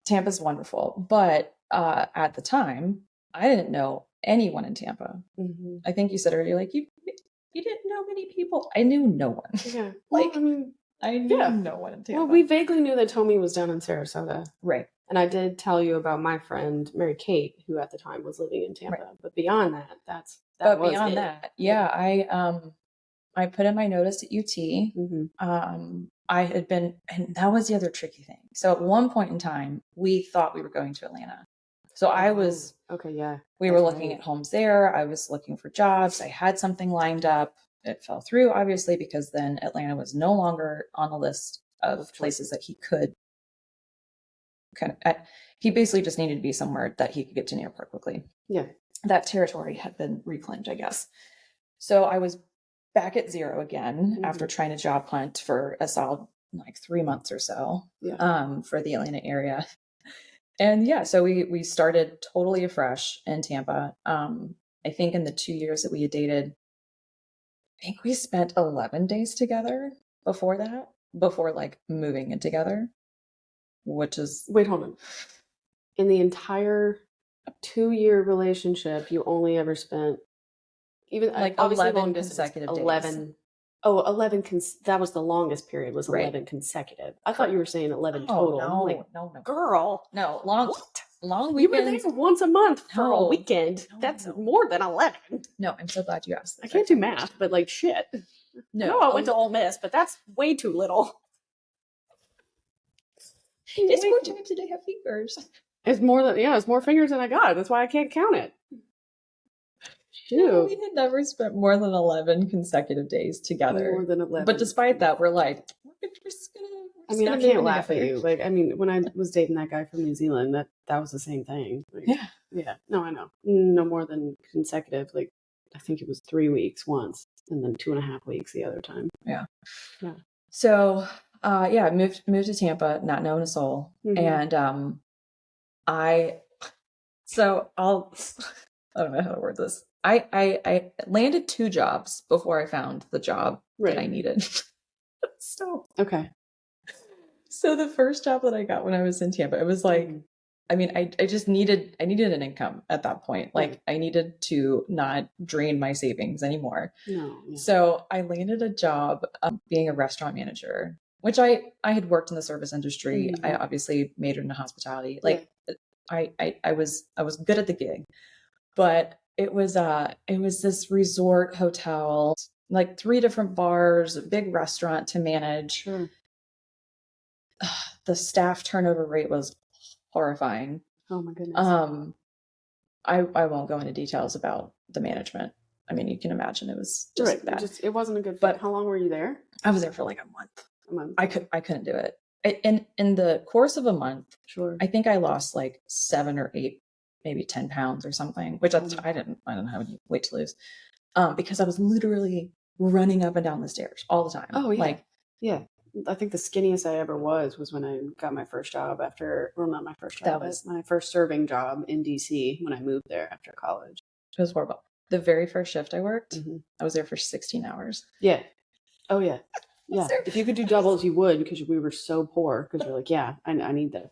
Tampa's wonderful. But at the time, I didn't know anyone in Tampa. Mm-hmm. I think you said earlier, like, you didn't know many people. I knew no one. Yeah. Like, well, I mean, I knew no one in Tampa. Well, we vaguely knew that Tommy was down in Sarasota. Right. And I did tell you about my friend, Mary Kate, who at the time was living in Tampa. Right. But beyond that, beyond that, yeah, I put in my notice at UT. Mm-hmm. I had been, and that was the other tricky thing. So at one point in time, we thought we were going to Atlanta. So I was, okay, yeah. We were looking at homes there. I was looking for jobs. I had something lined up. It fell through, obviously, because then Atlanta was no longer on the list of places that he could he basically just needed to be somewhere that he could get to an airport quickly. Yeah. That territory had been reclaimed, I guess. So I was back at zero again after trying to job hunt for a solid 3 months or so for the Atlanta area. And yeah, so we started totally afresh in Tampa. I think in the 2 years that we had dated, I think we spent 11 days together before moving in together, which is... Wait, hold on. In the entire 2-year relationship, you only ever spent even 11 consecutive days. 11. Oh, 11. That was the longest period. Was 11 consecutive? I thought you were saying 11 total. No, girl. No, long weekends. You were there once a month for a weekend. That's more than 11. No, I'm so glad you asked. I can't do math, but shit. No, I went to Ole Miss, but that's way too little. It's more times than I have fingers. It's more fingers than I got. That's why I can't count it. Shoot. No, we had never spent more than 11 consecutive days together. More than 11. But despite that, we're I can't laugh at you. When I was dating that guy from New Zealand, that was the same thing. Yeah. No, I know. No more than consecutive. I think it was 3 weeks once, and then 2.5 weeks the other time. Yeah. So, moved to Tampa, not knowing a soul, and I don't know how to word this. I landed 2 jobs before I found the job that I needed. Okay. So the first job that I got when I was in Tampa, it was I just needed an income at that point. I needed to not drain my savings anymore. No. Yeah. So I landed a job being a restaurant manager, which I had worked in the service industry. I obviously majored in hospitality. I was good at the gig, but it was this resort hotel, 3 different bars, a big restaurant to manage. Sure. The staff turnover rate was horrifying. Oh my goodness. I won't go into details about the management. I mean, you can imagine it was just bad. It wasn't a good fit. But how long were you there? I was there for a month. A month. I couldn't do it. In the course of a month, sure, I think I lost 7 or 8, maybe 10 pounds or something, which I didn't have any weight to lose, because I was literally running up and down the stairs all the time. Oh yeah, yeah. I think the skinniest I ever was when I got my first job not my first job. That was my first serving job in DC when I moved there after college. It was horrible. The very first shift I worked, I was there for 16 hours. Yeah. Oh yeah. Yeah, if you could do doubles, you would, because we were so poor. Because you're I need that.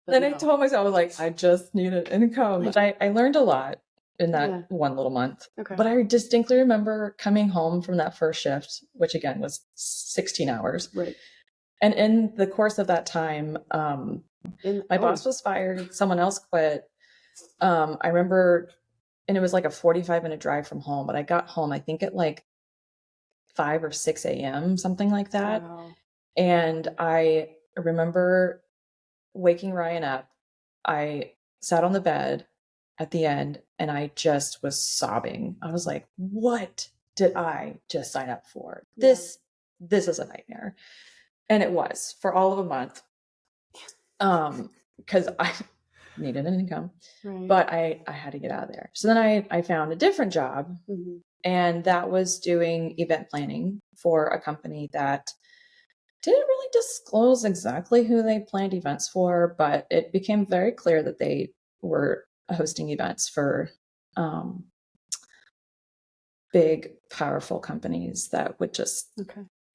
Then I told myself, I just need an income. But I learned a lot in that one little month. Okay. But I distinctly remember coming home from that first shift, which again was 16 hours. Right. And in the course of that time, my boss was fired. Someone else quit. I remember, and it was a 45-minute drive from home. But I got home, I think at 5 or 6 a.m., something like that. Wow. And I remember waking Ryan up. I sat on the bed at the end and I just was sobbing. I was like, what did I just sign up for? Yeah. This is a nightmare. And it was for all of a month. Because I needed an income, but I had to get out of there. So then I found a different job. And that was doing event planning for a company that didn't really disclose exactly who they planned events for, but it became very clear that they were hosting events for big, powerful companies that would just,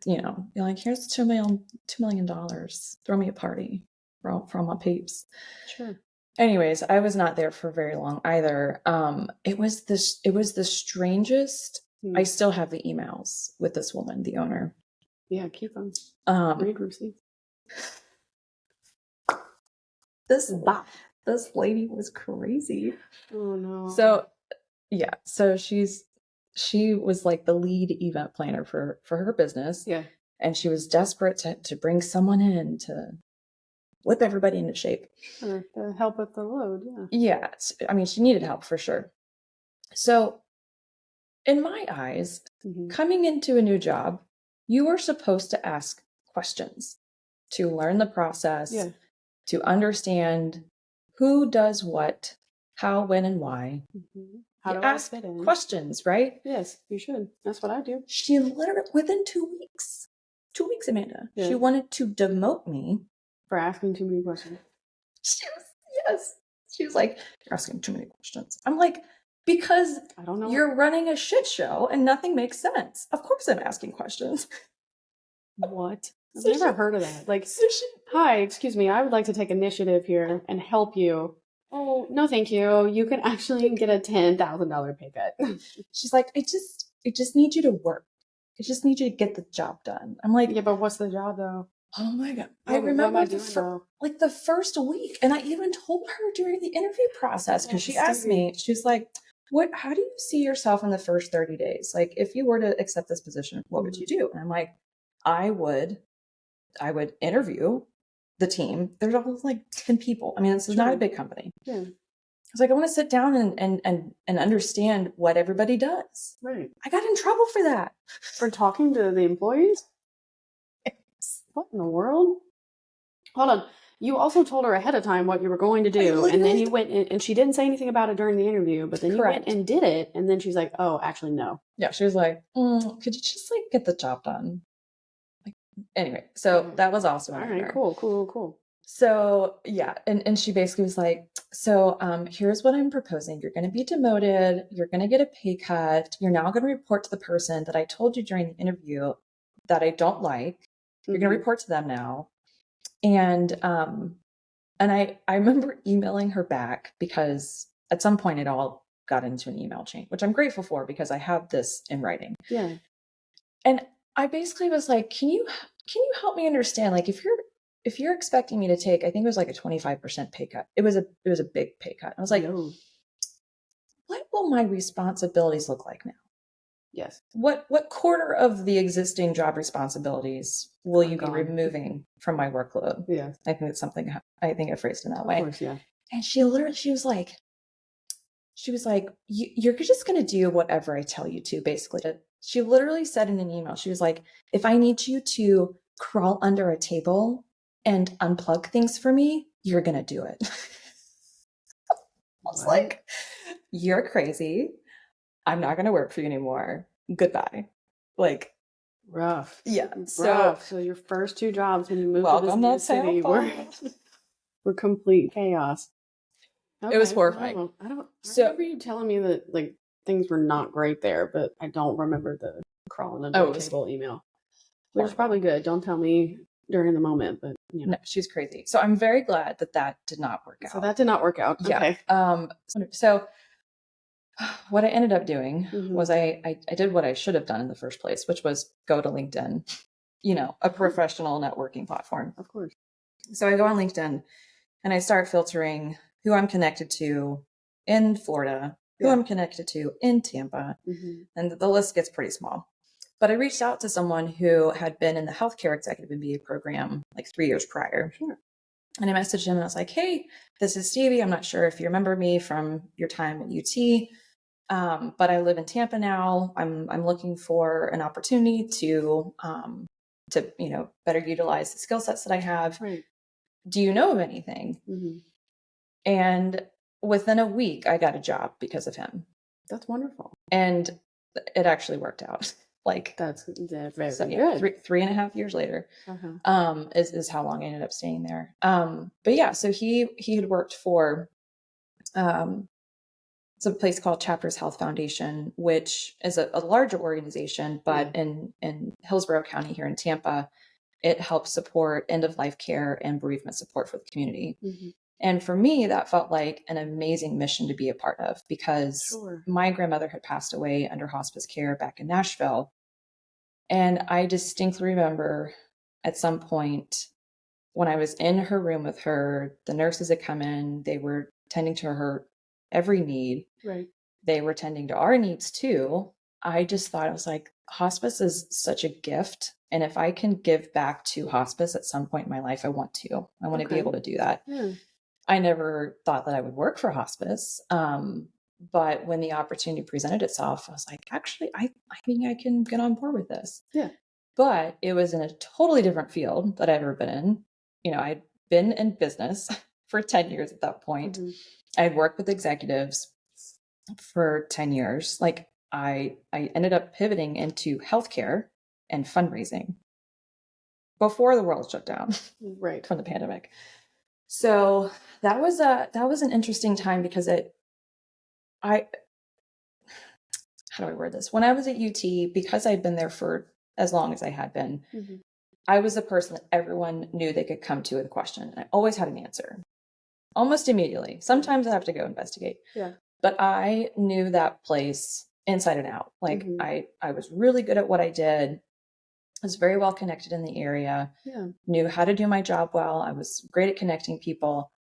you know, be like, here's $2 million. Throw me a party for all my peeps. Sure. Anyways, I was not there for very long either. It was the strangest. I still have the emails with this woman, the owner. Yeah, keep them. Read receipts. This lady was crazy. Oh no. So yeah, so she was like the lead event planner for her business. Yeah. And she was desperate to bring someone in to whip everybody into shape. To help with the load, yeah. Yeah. I mean, she needed help for sure. So in my eyes, coming into a new job, you are supposed to ask questions to learn the process, to understand who does what, how, when, and why. How you do ask I fit in? questions, right? Yes, you should. That's what I do. She literally, within 2 weeks, Amanda, she wanted to demote me. For asking too many questions. She was like, you're asking too many questions. I'm like, because I don't know. You're running a shit show and nothing makes sense. Of course I'm asking questions. What? I've never heard of that. Like, hi, excuse me, I would like to take initiative here and help you. Oh, no, thank you. You can actually get a $10,000 pay cut. She's like, I just need you to work. I just need you to get the job done. I'm like, yeah, but what's the job though? Oh my God. I remember the first week. And I even told her during the interview process, because she asked me, she was like, how do you see yourself in the first 30 days? Like, if you were to accept this position, what would you do? And I'm like, I would interview the team. There's almost like 10 people. I mean, this is not a big company. Yeah. I was like, I want to sit down and understand what everybody does. Right. I got in trouble for that. For talking to the employees? What in the world? Hold on. You also told her ahead of time what you were going to do, and then you went in, and she didn't say anything about it during the interview, but then you went and did it, and then she's like, oh, actually, no. Yeah, she was like, could you just, like, get the job done? Like, anyway, so that was also all right, cool. So, yeah, and she basically was like, so here's what I'm proposing. You're going to be demoted. You're going to get a pay cut. You're now going to report to the person that I told you during the interview that I don't like. You're going to report to them now. And I remember emailing her back because at some point it all got into an email chain, which I'm grateful for because I have this in writing. Yeah. And I basically was like, can you help me understand, like, if you're expecting me to take, I think it was like a 25% pay cut. It was a big pay cut. I was like, what will my responsibilities look like now? Yes. What quarter of the existing job responsibilities will you be removing from my workload? Yeah. I think it's something I phrased in that way. Of course, yeah. And she was like, you're just going to do whatever I tell you to, basically. She literally said in an email, she was like, if I need you to crawl under a table and unplug things for me, you're going to do it. I was like, you're crazy. I'm not going to work for you anymore. Goodbye. Like, rough. Yeah. So your first 2 jobs when you moved to this new city were complete chaos. Okay. It was horrifying. I remember you telling me that, like, things were not great there, but I don't remember the crawling under the table email. Which is probably good. Don't tell me during the moment, but you know. No, she's crazy. So I'm very glad that did not work out. So that did not work out. Yeah. Okay. So what I ended up doing was I did what I should have done in the first place, which was go to LinkedIn, a professional networking platform. Of course. So I go on LinkedIn and I start filtering who I'm connected to in Florida, who I'm connected to in Tampa, and the list gets pretty small. But I reached out to someone who had been in the healthcare executive MBA program like 3 years prior. Sure. And I messaged him and I was like, hey, this is Stevie. I'm not sure if you remember me from your time at UT. But I live in Tampa now. I'm looking for an opportunity to better utilize the skill sets that I have. Right. Do you know of anything? And within a week, I got a job because of him. That's wonderful. And it actually worked out. Like, that's very so, good. 3.5 years later, is how long I ended up staying there. But yeah, so he had worked for it's a place called Chapters Health Foundation, which is a larger organization, but in Hillsborough County here in Tampa, it helps support end-of-life care and bereavement support for the community. Mm-hmm. And for me, that felt like an amazing mission to be a part of, because my grandmother had passed away under hospice care back in Nashville. And I distinctly remember at some point when I was in her room with her, the nurses had come in, they were tending to her every need. Right. They were tending to our needs too. I just thought, I was like, hospice is such a gift. And if I can give back to hospice at some point in my life, I want to. I want to be able to do that. Yeah. I never thought that I would work for hospice. But when the opportunity presented itself, I was like, actually, I think I can get on board with this. Yeah. But it was in a totally different field that I'd ever been in. You know, I'd been in business for 10 years at that point. Mm-hmm. I'd worked with executives for 10 years. Like I ended up pivoting into healthcare and fundraising before the world shut down from the pandemic. So that was an interesting time because how do I word this? When I was at UT, because I'd been there for as long as I had been, mm-hmm. I was the person that everyone knew they could come to with a question. And I always had an answer almost immediately. Sometimes I have to go investigate. Yeah. But I knew that place inside and out. Like mm-hmm. I was really good at what I did. I was very well connected in the area. Yeah. Knew how to do my job well. I was great at connecting people.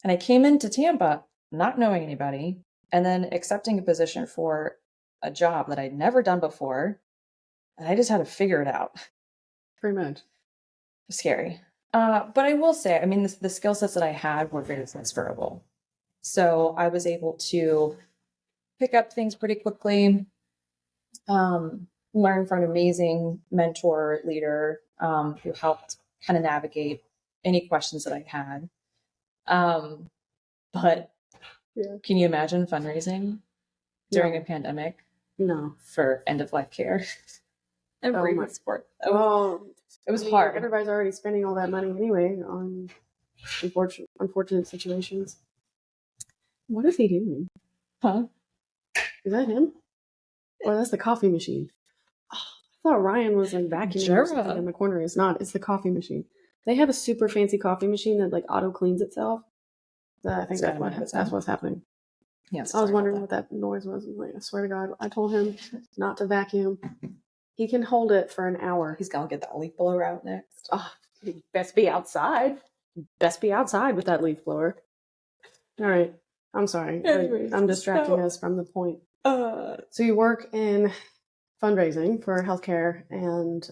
And I came into Tampa not knowing anybody and then accepting a position for a job that I'd never done before. And I just had to figure it out. Pretty much. Scary. But I will say, I mean, the skill sets that I had were very transferable. So I was able to pick up things pretty quickly, learn from an amazing mentor leader who helped kind of navigate any questions that I had. But can you imagine fundraising during a pandemic? No. For end-of-life care and bereavement support. It was hard. Everybody's already spending all that money anyway on unfortunate situations. What is he doing? Huh? Is that him? Or that's the coffee machine? Oh, I thought Ryan was like vacuuming or something in the corner. It's not. It's the coffee machine. They have a super fancy coffee machine that like auto cleans itself. I think that's what's happening. Yes. I was wondering what that noise was. Like, I swear to God, I told him not to vacuum. He can hold it for an hour. He's gonna get that leaf blower out next. Oh, he best be outside. Best be outside with that leaf blower. All right. I'm sorry. Anyways, I'm distracting us from the point. So you work in fundraising for healthcare and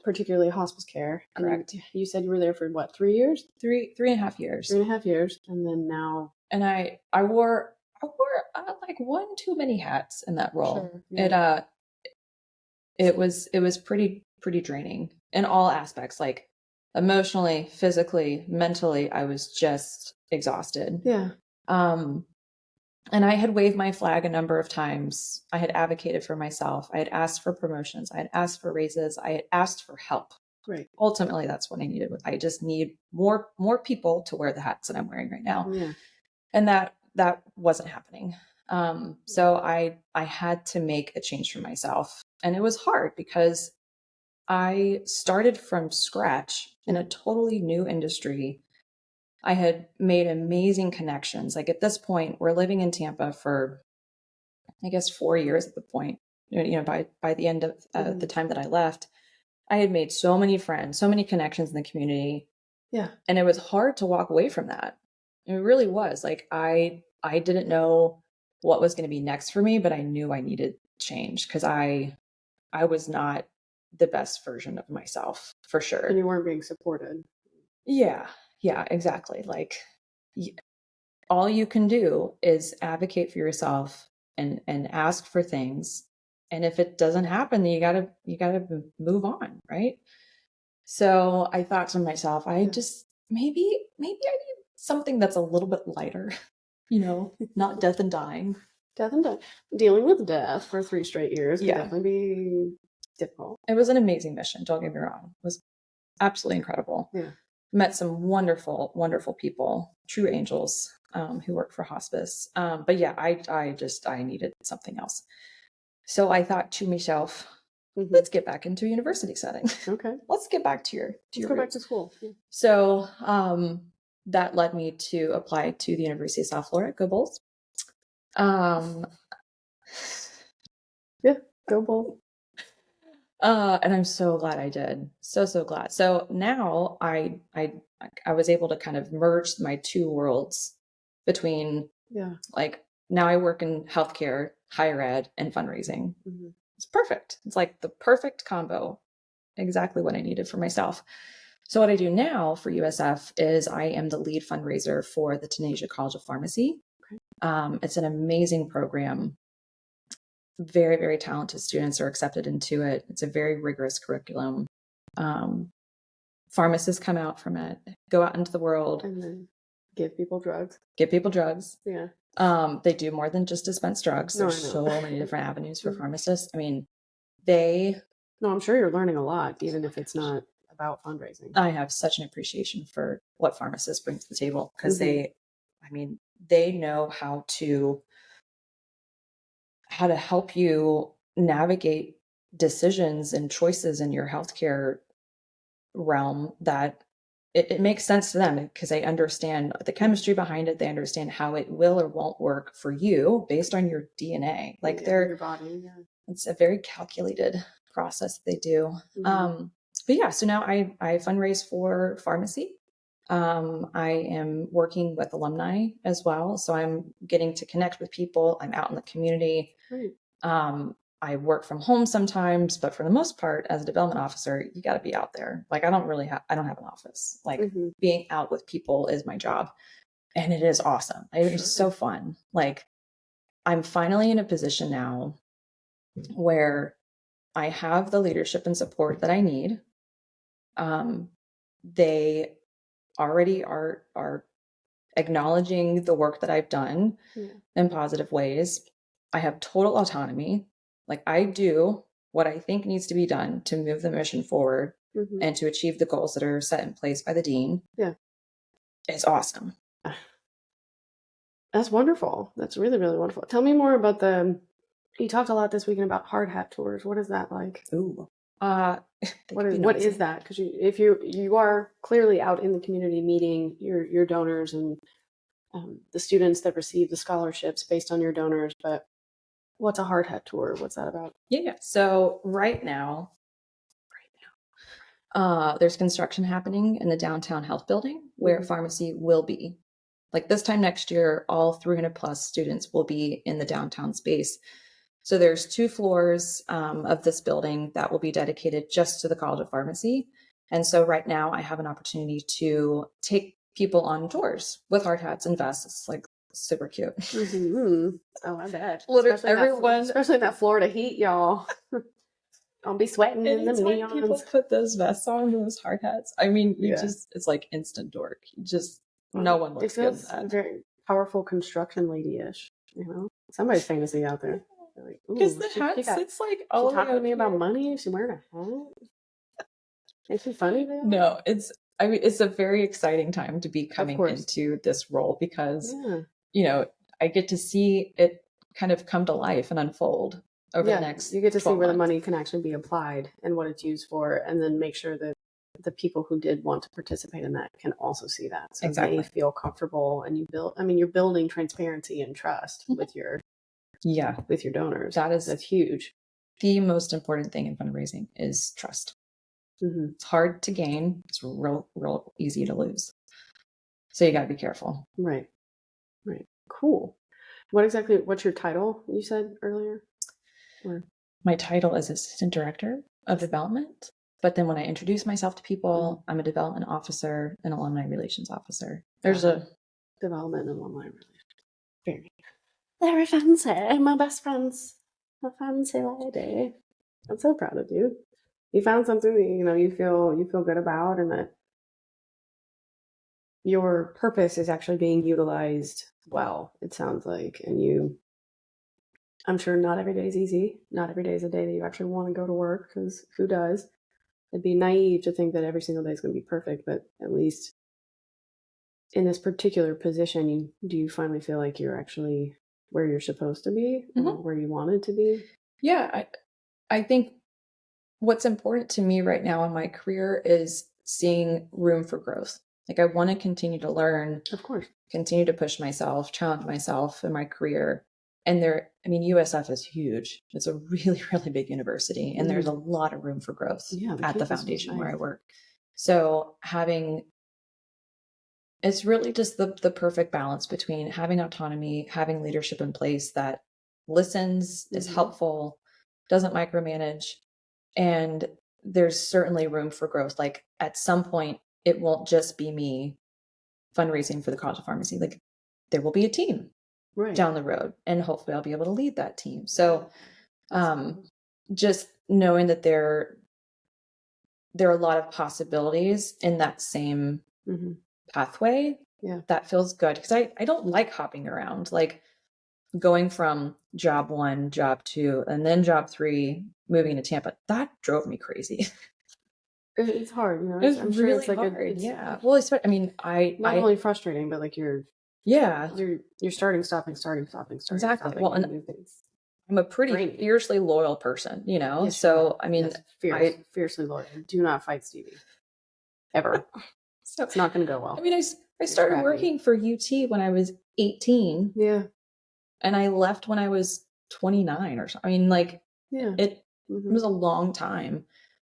particularly hospice care. Correct. And you said you were there for what, 3 years? 3.5 years. 3.5 years. And then now. And I wore like one too many hats in that role. Sure, yeah. It was pretty draining in all aspects, like emotionally, physically, mentally. I was just exhausted. Yeah. And I had waved my flag a number of times. I had advocated for myself. I had asked for promotions. I had asked for raises. I had asked for help. Right. Ultimately, that's what I needed. I just need more people to wear the hats that I'm wearing right now. Yeah. And that wasn't happening. So I had to make a change for myself. And it was hard because I started from scratch in a totally new industry. I had made amazing connections. Like at this point, we're living in Tampa for, I guess, 4 years at the point. You know, by the end of the time that I left, I had made so many friends, so many connections in the community. Yeah. And it was hard to walk away from that. It really was. Like I didn't know what was going to be next for me, but I knew I needed change because I was not the best version of myself, for sure. And you weren't being supported. Yeah, exactly. Like all you can do is advocate for yourself and ask for things. And if it doesn't happen, then you gotta move on, right? So I thought to myself, I just maybe I need something that's a little bit lighter, you know, not death and dying. Death and dying. Dealing with death for 3 straight years could definitely be difficult. It was an amazing mission. Don't get me wrong. It was absolutely incredible. Yeah. met some wonderful, wonderful people, true angels, who work for hospice. But yeah, I needed something else. So I thought to myself, let's get back into a university setting. Okay. Let's get back to Let's go back to school. Yeah. So that led me to apply to the University of South Florida. Go Bulls. Yeah, go Bulls. And I'm so glad I did. So glad. So now I was able to kind of merge my two worlds between, like, now I work in healthcare, higher ed, and fundraising. It's perfect. It's like the perfect combo. Exactly what I needed for myself. So what I do now for USF is I am the lead fundraiser for the Taneja College of Pharmacy. Okay. It's an amazing program. Very, very talented students are accepted into it. It's a very rigorous curriculum. Pharmacists come out from it, go out into the world. And then give people drugs. Yeah. They do more than just dispense drugs. There's so many different avenues for pharmacists. I mean, No, I'm sure you're learning a lot, even if it's not about fundraising. I have such an appreciation for what pharmacists bring to the table, because they know how to help you navigate decisions and choices in your healthcare realm that it makes sense to them, because they understand the chemistry behind it. They understand how it will or won't work for you based on your DNA. Like your body. Yeah. It's a very calculated process that they do. But yeah, so now I fundraise for pharmacy. I am working with alumni as well. So I'm getting to connect with people. I'm out in the community. Right. I work from home sometimes, but for the most part, as a development officer, you got to be out there. Like, I don't have an office. Like, being out with people is my job, and it is awesome. It's so fun. Like, I'm finally in a position now where I have the leadership and support that I need. They already are acknowledging the work that I've done in positive ways. I have total autonomy. Like, I do what I think needs to be done to move the mission forward and to achieve the goals that are set in place by the dean. Yeah. It's awesome. That's wonderful. That's really, really wonderful. Tell me more about you talked a lot this weekend about hard hat tours. What is that like? Ooh. What is that? Because if you are clearly out in the community meeting your donors and the students that receive the scholarships based on your donors, but what's a hard hat tour? What's that about? Yeah. So right now, there's construction happening in the downtown health building where pharmacy will be. Like, this time next year, all 300 plus students will be in the downtown space. So there's 2 floors of this building that will be dedicated just to the College of Pharmacy. And so right now I have an opportunity to take people on tours with hard hats and vests. It's like super cute. Oh, I bet. Literally especially in that Florida heat, y'all. I'll be sweating in the neons. People put those vests on, those hard hats. I mean, it's like instant dork. No one looks good at that. Very powerful construction lady-ish, you know? Somebody's fantasy out there. Because the hats, it's like, she talking to me about money. Is she wearing a hat? Is she funny now? No, it's a very exciting time to be coming into this role, because I get to see it kind of come to life and unfold over the next. You get to see where months. the money can actually be applied and what it's used for, and then make sure that the people who did want to participate in that can also see that, so they feel comfortable. And you're building transparency and trust with your donors. That's huge. The most important thing in fundraising is trust. It's hard to gain. It's real easy to lose. So you got to be careful. Right. Cool. What's your title you said earlier? My title is Assistant Director of Development. But then when I introduce myself to people, I'm a development officer and alumni relations officer. There's a development and alumni relations. Very fancy. My best friend's a fancy lady. I'm so proud of you. You found something that you feel good about, and that your purpose is actually being utilized well, it sounds like. And I'm sure not every day is easy. Not every day is a day that you actually want to go to work, because who does? it'd be naive to think that every single day is going to be perfect, but at least in this particular position, do you finally feel like you're actually where you're supposed to be, or where you wanted to be? Yeah, I think what's important to me right now in my career is seeing room for growth. Like, I want to continue to learn, Of course, continue to push myself, challenge myself in my career. And USF is huge. It's a really, really big university, and there's a lot of room for growth at the foundation where I work. So it's really just the perfect balance between having autonomy, having leadership in place that listens, is helpful, doesn't micromanage. And there's certainly room for growth. Like, at some point, it won't just be me fundraising for the College of Pharmacy. Like, there will be a team down the road, and hopefully I'll be able to lead that team. So just knowing that there are a lot of possibilities in that same pathway, that feels good, because I don't like hopping around, like going from job 1, job 2, and then job 3, moving to Tampa. That drove me crazy. It's hard, you know. It's really sure it's like hard. Well, I mean, not only frustrating, but like you're starting, stopping. Exactly. Well, and I'm a pretty fiercely loyal person, you know. Yes, so I mean, fiercely loyal. Do not fight Stevie, ever. So it's not going to go well. I mean, I started working for UT when I was 18. Yeah. And I left when I was 29 or something. I mean, like, it was a long time.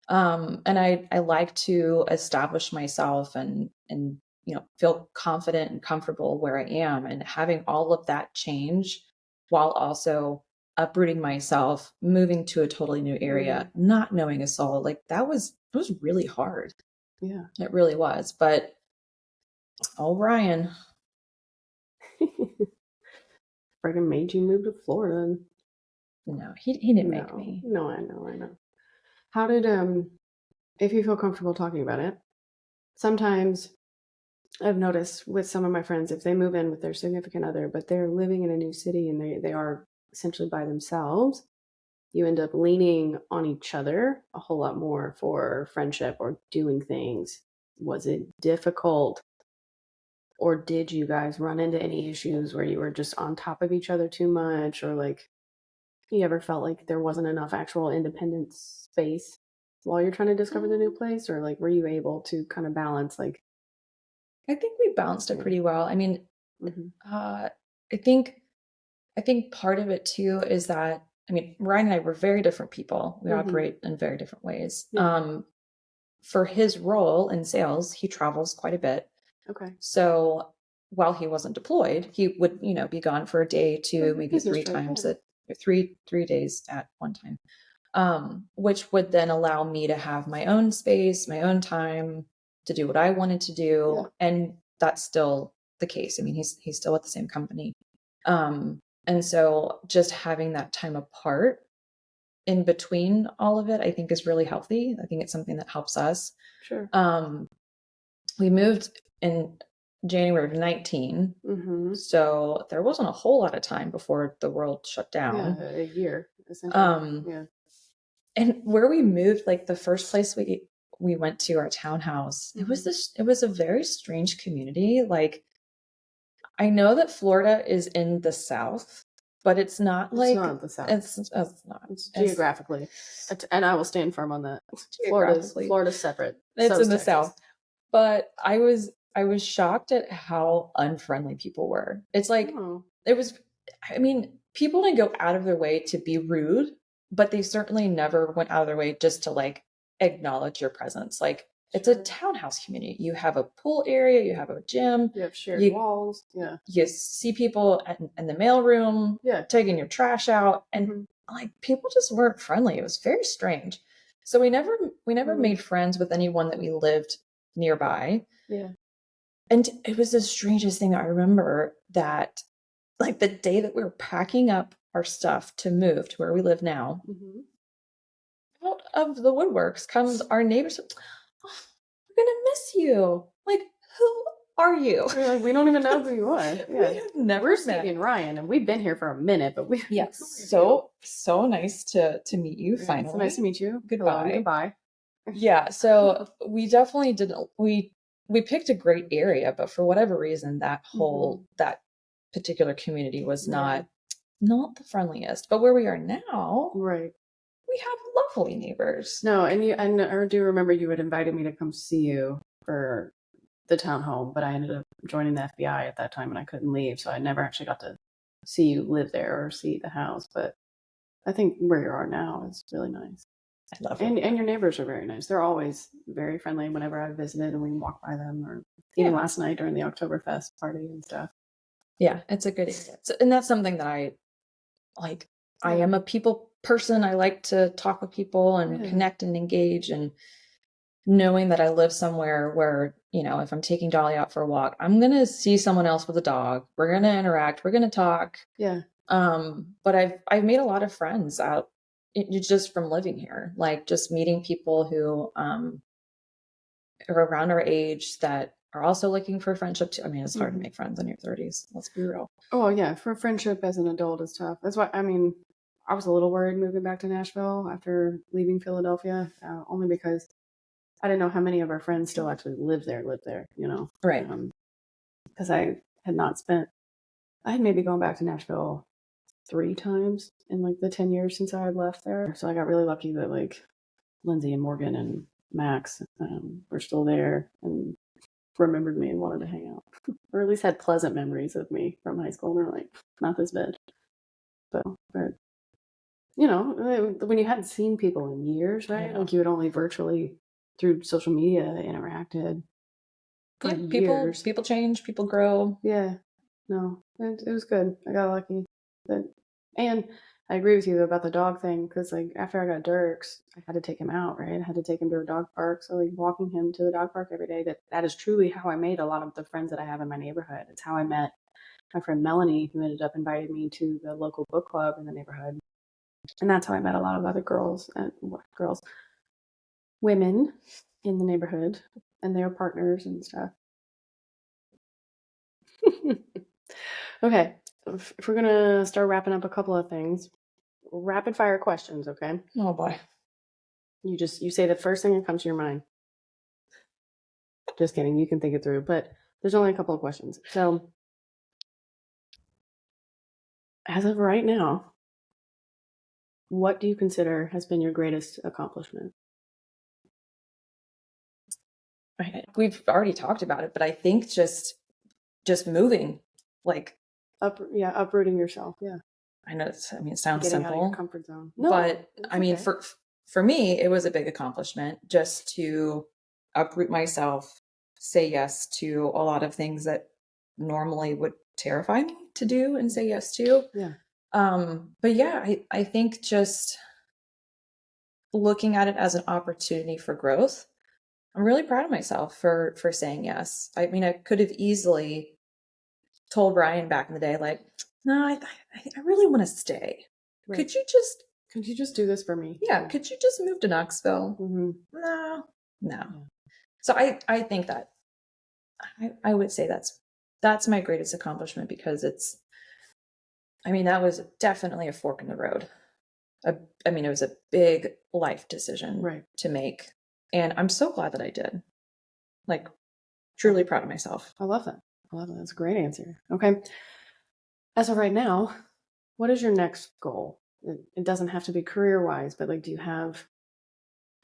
And I like to establish myself and feel confident and comfortable where I am, and having all of that change while also uprooting myself, moving to a totally new area, not knowing a soul. Like, it was really hard. Yeah, it really was. But Ryan, friggin' made you move to Florida. No, he didn't make me. No, I know. How did if you feel comfortable talking about it, sometimes I've noticed with some of my friends, if they move in with their significant other, but they're living in a new city and they are essentially by themselves, you end up leaning on each other a whole lot more for friendship or doing things. Was it difficult? Or did you guys run into any issues where you were just on top of each other too much? Or like, you ever felt like there wasn't enough actual independent space while you're trying to discover the new place? Or like, were you able to kind of balance, like? I think we balanced it pretty well. I mean, I think part of it too is that, I mean, Ryan and I were very different people. We operate in very different ways. Yeah. For his role in sales, he travels quite a bit. Okay. So while he wasn't deployed, he would, be gone for a day, 2, maybe 3 times at 3 days at one time, which would then allow me to have my own space, my own time to do what I wanted to do. Yeah. And that's still the case. I mean, he's still at the same company. And so just having that time apart in between all of it, I think is really healthy. I think it's something that helps us. Sure. We moved in January of 19. So there wasn't a whole lot of time before the world shut down. Yeah, a year, essentially. Yeah. And where we moved, like the first place we went to, our townhouse, it was a very strange community. Like, I know that Florida is in the South, but it's not like, it's not the South. It's not. It's geographically. And I will stand firm on that. Florida's separate. It's in the South. But I was shocked at how unfriendly people were. It's like, people didn't go out of their way to be rude, but they certainly never went out of their way just to like acknowledge your presence. Like, it's a townhouse community. You have a pool area, you have a gym, you have shared walls. Yeah. You see people in the mailroom, taking your trash out, and like, people just weren't friendly. It was very strange. So we never made friends with anyone that we lived nearby. Yeah. And it was the strangest thing. I remember that, like, the day that we were packing up our stuff to move to where we live now, out of the woodworks comes our neighbors. Oh, we're gonna miss you. Like, who are you? We're like, we don't even know who you are. Yeah. We have never We're met. Stevie and Ryan, and we've been here for a minute, but we so nice to meet you finally. So nice to meet you. Goodbye. Hello, goodbye. Yeah, so we definitely didn't. We picked a great area, but for whatever reason, that whole that particular community was not the friendliest. But where we are now, Right. we have lovely neighbors. No, and I do remember you had invited me to come see you for the townhome, but I ended up joining the FBI at that time and I couldn't leave, so I never actually got to see you live there or see the house. But I think where you are now is really nice. I love it. And your neighbors are very nice. They're always very friendly whenever I visited and we walk by them, or even last night during the Oktoberfest party and stuff. Yeah, it's a good area. And that's something that I like. I am a people person. I like to talk with people and connect and engage, and knowing that I live somewhere where, you know, if I'm taking Dolly out for a walk, I'm going to see someone else with a dog. We're going to interact. We're going to talk. Yeah. But I've made a lot of friends out just from living here, like just meeting people who are around our age that are also looking for friendship too. I mean, it's hard to make friends in your 30s. Let's be real. Oh yeah, for friendship as an adult is tough. That's why, I mean, I was a little worried moving back to Nashville after leaving Philadelphia, only because I didn't know how many of our friends still actually live there, you know? Right. Because I had maybe gone back to Nashville 3 times in like the 10 years since I had left there. So I got really lucky that like Lindsay and Morgan and Max were still there and remembered me and wanted to hang out, or at least had pleasant memories of me from high school. And they're like, not this bad. So, but you know, when you hadn't seen people in years, right? Like you had only virtually through social media interacted. Yeah, people change, people grow. Yeah, no, it was good. I got lucky. And I agree with you though about the dog thing, because like after I got Dirks, I had to take him out, right? I had to take him to a dog park. So like walking him to the dog park every day, that is truly how I made a lot of the friends that I have in my neighborhood. It's how I met my friend Melanie, who ended up inviting me to the local book club in the neighborhood. And that's how I met a lot of other women in the neighborhood and their partners and stuff. Okay, if we're gonna start wrapping up a couple of things, rapid fire questions, okay? Oh boy. You say the first thing that comes to your mind. Just kidding, you can think it through, but there's only a couple of questions. So, as of right now, what do you consider has been your greatest accomplishment? We've already talked about it, but I think just moving, like uprooting yourself. Yeah, I know. It sounds Getting simple, out of your comfort zone. No, but I mean, for me, it was a big accomplishment just to uproot myself, say yes to a lot of things that normally would terrify me to do and say yes to. Yeah. But yeah, I think just looking at it as an opportunity for growth, I'm really proud of myself for saying yes. I mean, I could have easily told Ryan back in the day, like, no, I really want to stay. Right. Could you just do this for me? Yeah. Could you just move to Knoxville? Mm-hmm. No. Yeah. So I think that I would say that's my greatest accomplishment, because that was definitely a fork in the road. It was a big life decision to make. And I'm so glad that I did. Like, truly proud of myself. I love that. That's a great answer. Okay. As of right now, what is your next goal? It doesn't have to be career-wise, but like, do you have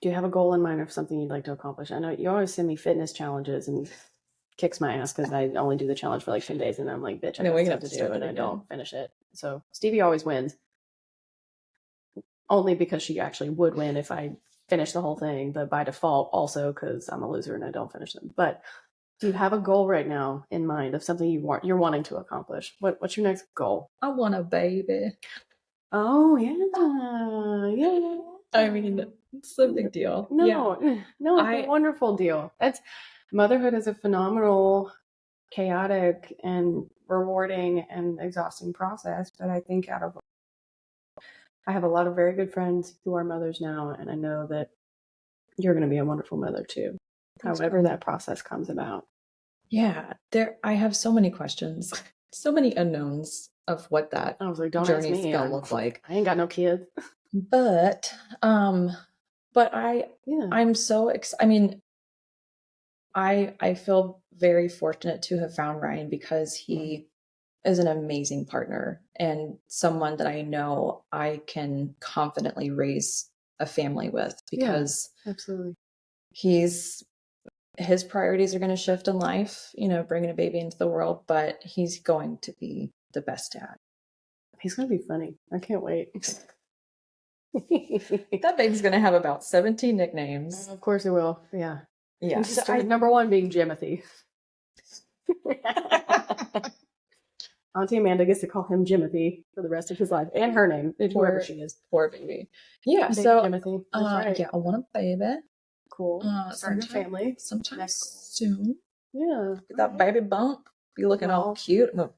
a goal in mind of something you'd like to accomplish? I know you always send me fitness challenges and kicks my ass because I only do the challenge for like 10 days and I'm like, bitch, I got stuff to do and I don't finish it. So Stevie always wins. Only because she actually would win if I finish the whole thing, but by default also because I'm a loser and I don't finish them. But do you have a goal right now in mind of something you're wanting to accomplish? What's your next goal? I want a baby. Oh yeah. I mean, it's a big deal. No, it's a wonderful deal. Motherhood is a phenomenal, chaotic, and rewarding and exhausting process. But I think I have a lot of very good friends who are mothers now, and I know that you're going to be a wonderful mother too, however that process comes about. Yeah, I have so many questions, so many unknowns of what that I was like, don't journey ask me. is going to look like. I ain't got no kids. But But Yeah. I'm so I mean, I feel very fortunate to have found Ryan because he is an amazing partner and someone that I know I can confidently raise a family with, because absolutely. his priorities are going to shift in life, you know, bringing a baby into the world, but he's going to be the best dad. He's going to be funny. I can't wait. That baby's going to have about 17 nicknames. Of course it will. Yeah. Yeah. So number one being Jimothy. Auntie Amanda gets to call him Jimothy for the rest of his life, and her name, whoever she is. Poor baby. Yeah. Baby So Jimothy. That's right. yeah, I want a baby. Cool. Starting a family. Sometime soon. Yeah. Get that baby bump. Be looking all cute. I'm gonna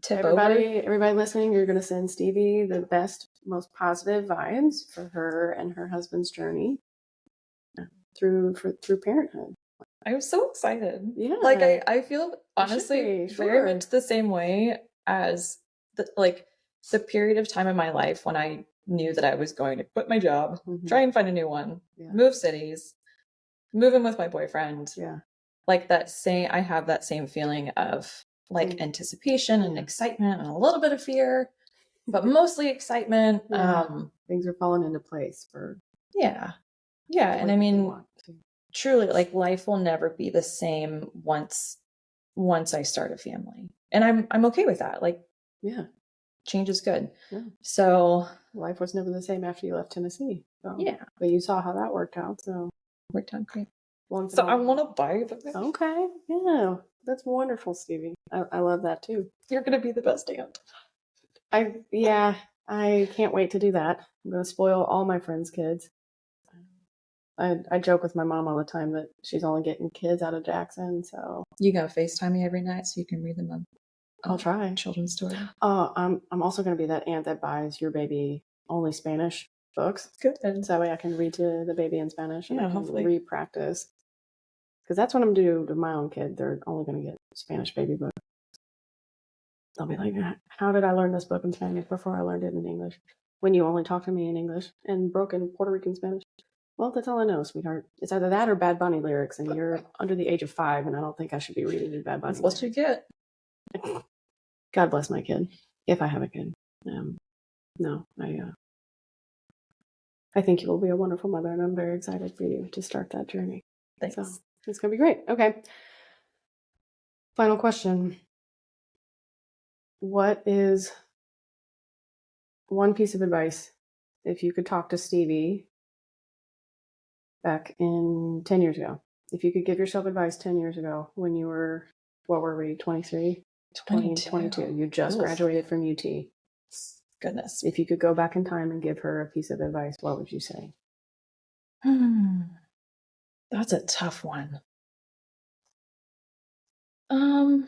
tip everybody listening, you're going to send Stevie the best, most positive vibes for her and her husband's journey through parenthood. I'm so excited. Yeah. Like I feel honestly very much the same way as the period of time in my life when I knew that I was going to quit my job, try and find a new one, move cities, move in with my boyfriend. Yeah. Like I have that same feeling of like anticipation and excitement and a little bit of fear, but mostly excitement. Things are falling into place for. Yeah. And I mean, truly, like life will never be the same once I start a family, and I'm okay with that. Like, change is good. Yeah. So life was never the same after you left Tennessee. So. Yeah, but you saw how that worked out. So worked out great. So I want to buy them. Okay, yeah, that's wonderful, Stevie. I love that too. You're gonna be the best aunt. I can't wait to do that. I'm gonna spoil all my friends' kids. I joke with my mom all the time that she's only getting kids out of Jackson. So you gotta FaceTime me every night so you can read them a I'll try children's story. I'm also gonna be that aunt that buys your baby only Spanish books. Good. So that way I can read to the baby in Spanish and hopefully re-practice. Because that's what I'm going to do to my own kid. They're only going to get Spanish baby books. They'll be like, how did I learn this book in Spanish before I learned it in English? When you only talk to me in English and broken Puerto Rican Spanish. Well, that's all I know, sweetheart. It's either that or Bad Bunny lyrics, and you're under the age of 5, and I don't think I should be reading you Bad Bunny. That's what you get. God bless my kid, if I have a kid. No, I think you will be a wonderful mother, and I'm very excited for you to start that journey. Thanks. So, it's going to be great. Okay. Final question. What is one piece of advice if you could talk to Stevie back in 10 years ago? If you could give yourself advice 10 years ago when you were, what were we, 23? 22. You just graduated from UT. Goodness. If you could go back in time and give her a piece of advice, what would you say? That's a tough one. I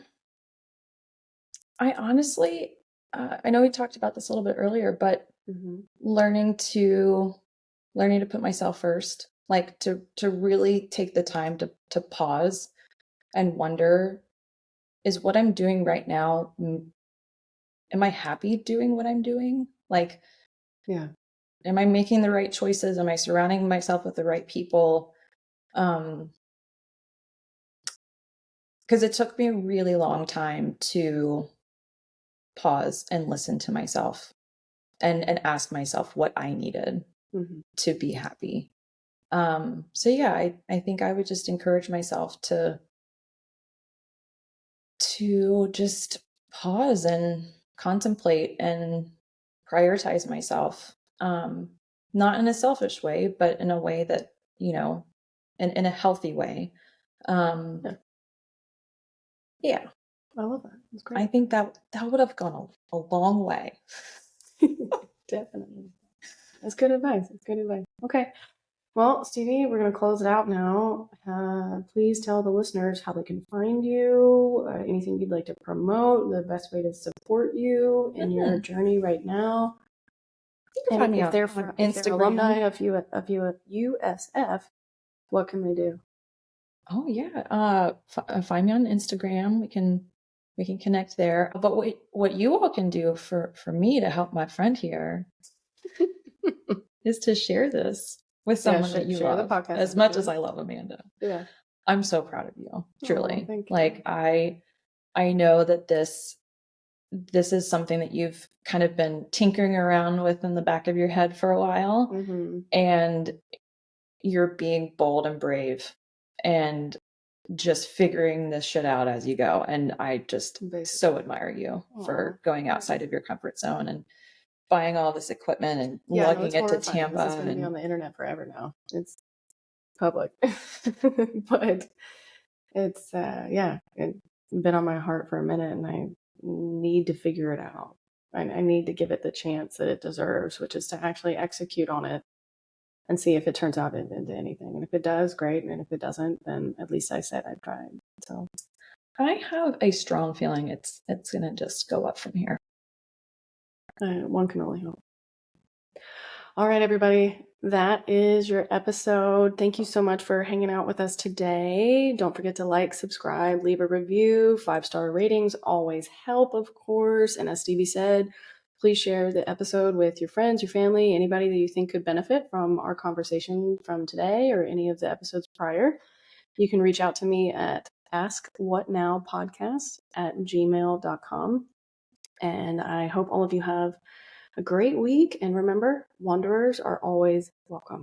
honestly, I know we talked about this a little bit earlier, but learning to put myself first, like to really take the time to pause and wonder, is what I'm doing right now, am I happy doing what I'm doing? Like, yeah, am I making the right choices? Am I surrounding myself with the right people? Because it took me a really long time to pause and listen to myself and ask myself what I needed to be happy. So yeah, I think I would just encourage myself to just pause and contemplate and prioritize myself. Not in a selfish way, but in a way that, you know, in a healthy way. Yeah. I love that. That's great. I think that would have gone a long way. Definitely. That's good advice. Okay. Well, Stevie, we're going to close it out now. Please tell the listeners how they can find you, anything you'd like to promote, the best way to support you in your journey right now. You can find me if they're on Instagram. If they're alumni of USF, what can they do? Oh yeah, find me on Instagram. We can connect there. But what you all can do for me to help my friend here is to share this with someone that you share love the podcast as much episode. as I love Amanda. Yeah. I'm so proud of you, truly. Thank you. Like I know that this is something that you've kind of been tinkering around with in the back of your head for a while. Mm-hmm. And you're being bold and brave and just figuring this shit out as you go. And I just so admire you for going outside of your comfort zone and buying all this equipment and lugging it to Tampa. This is going to be on the internet forever now. It's public. But it's, it's been on my heart for a minute, and I need to figure it out. I need to give it the chance that it deserves, which is to actually execute on it and see if it turns out into anything. And if it does, great. And if it doesn't, then at least I said I've tried. So I have a strong feeling it's going to just go up from here. One can only hope. All right, everybody. That is your episode. Thank you so much for hanging out with us today. Don't forget to like, subscribe, leave a review. 5-star ratings always help, of course. And as Stevie said, please share the episode with your friends, your family, anybody that you think could benefit from our conversation from today or any of the episodes prior. You can reach out to me at askwhatnowpodcast@gmail.com. And I hope all of you have a great week. And remember, wanderers are always welcome.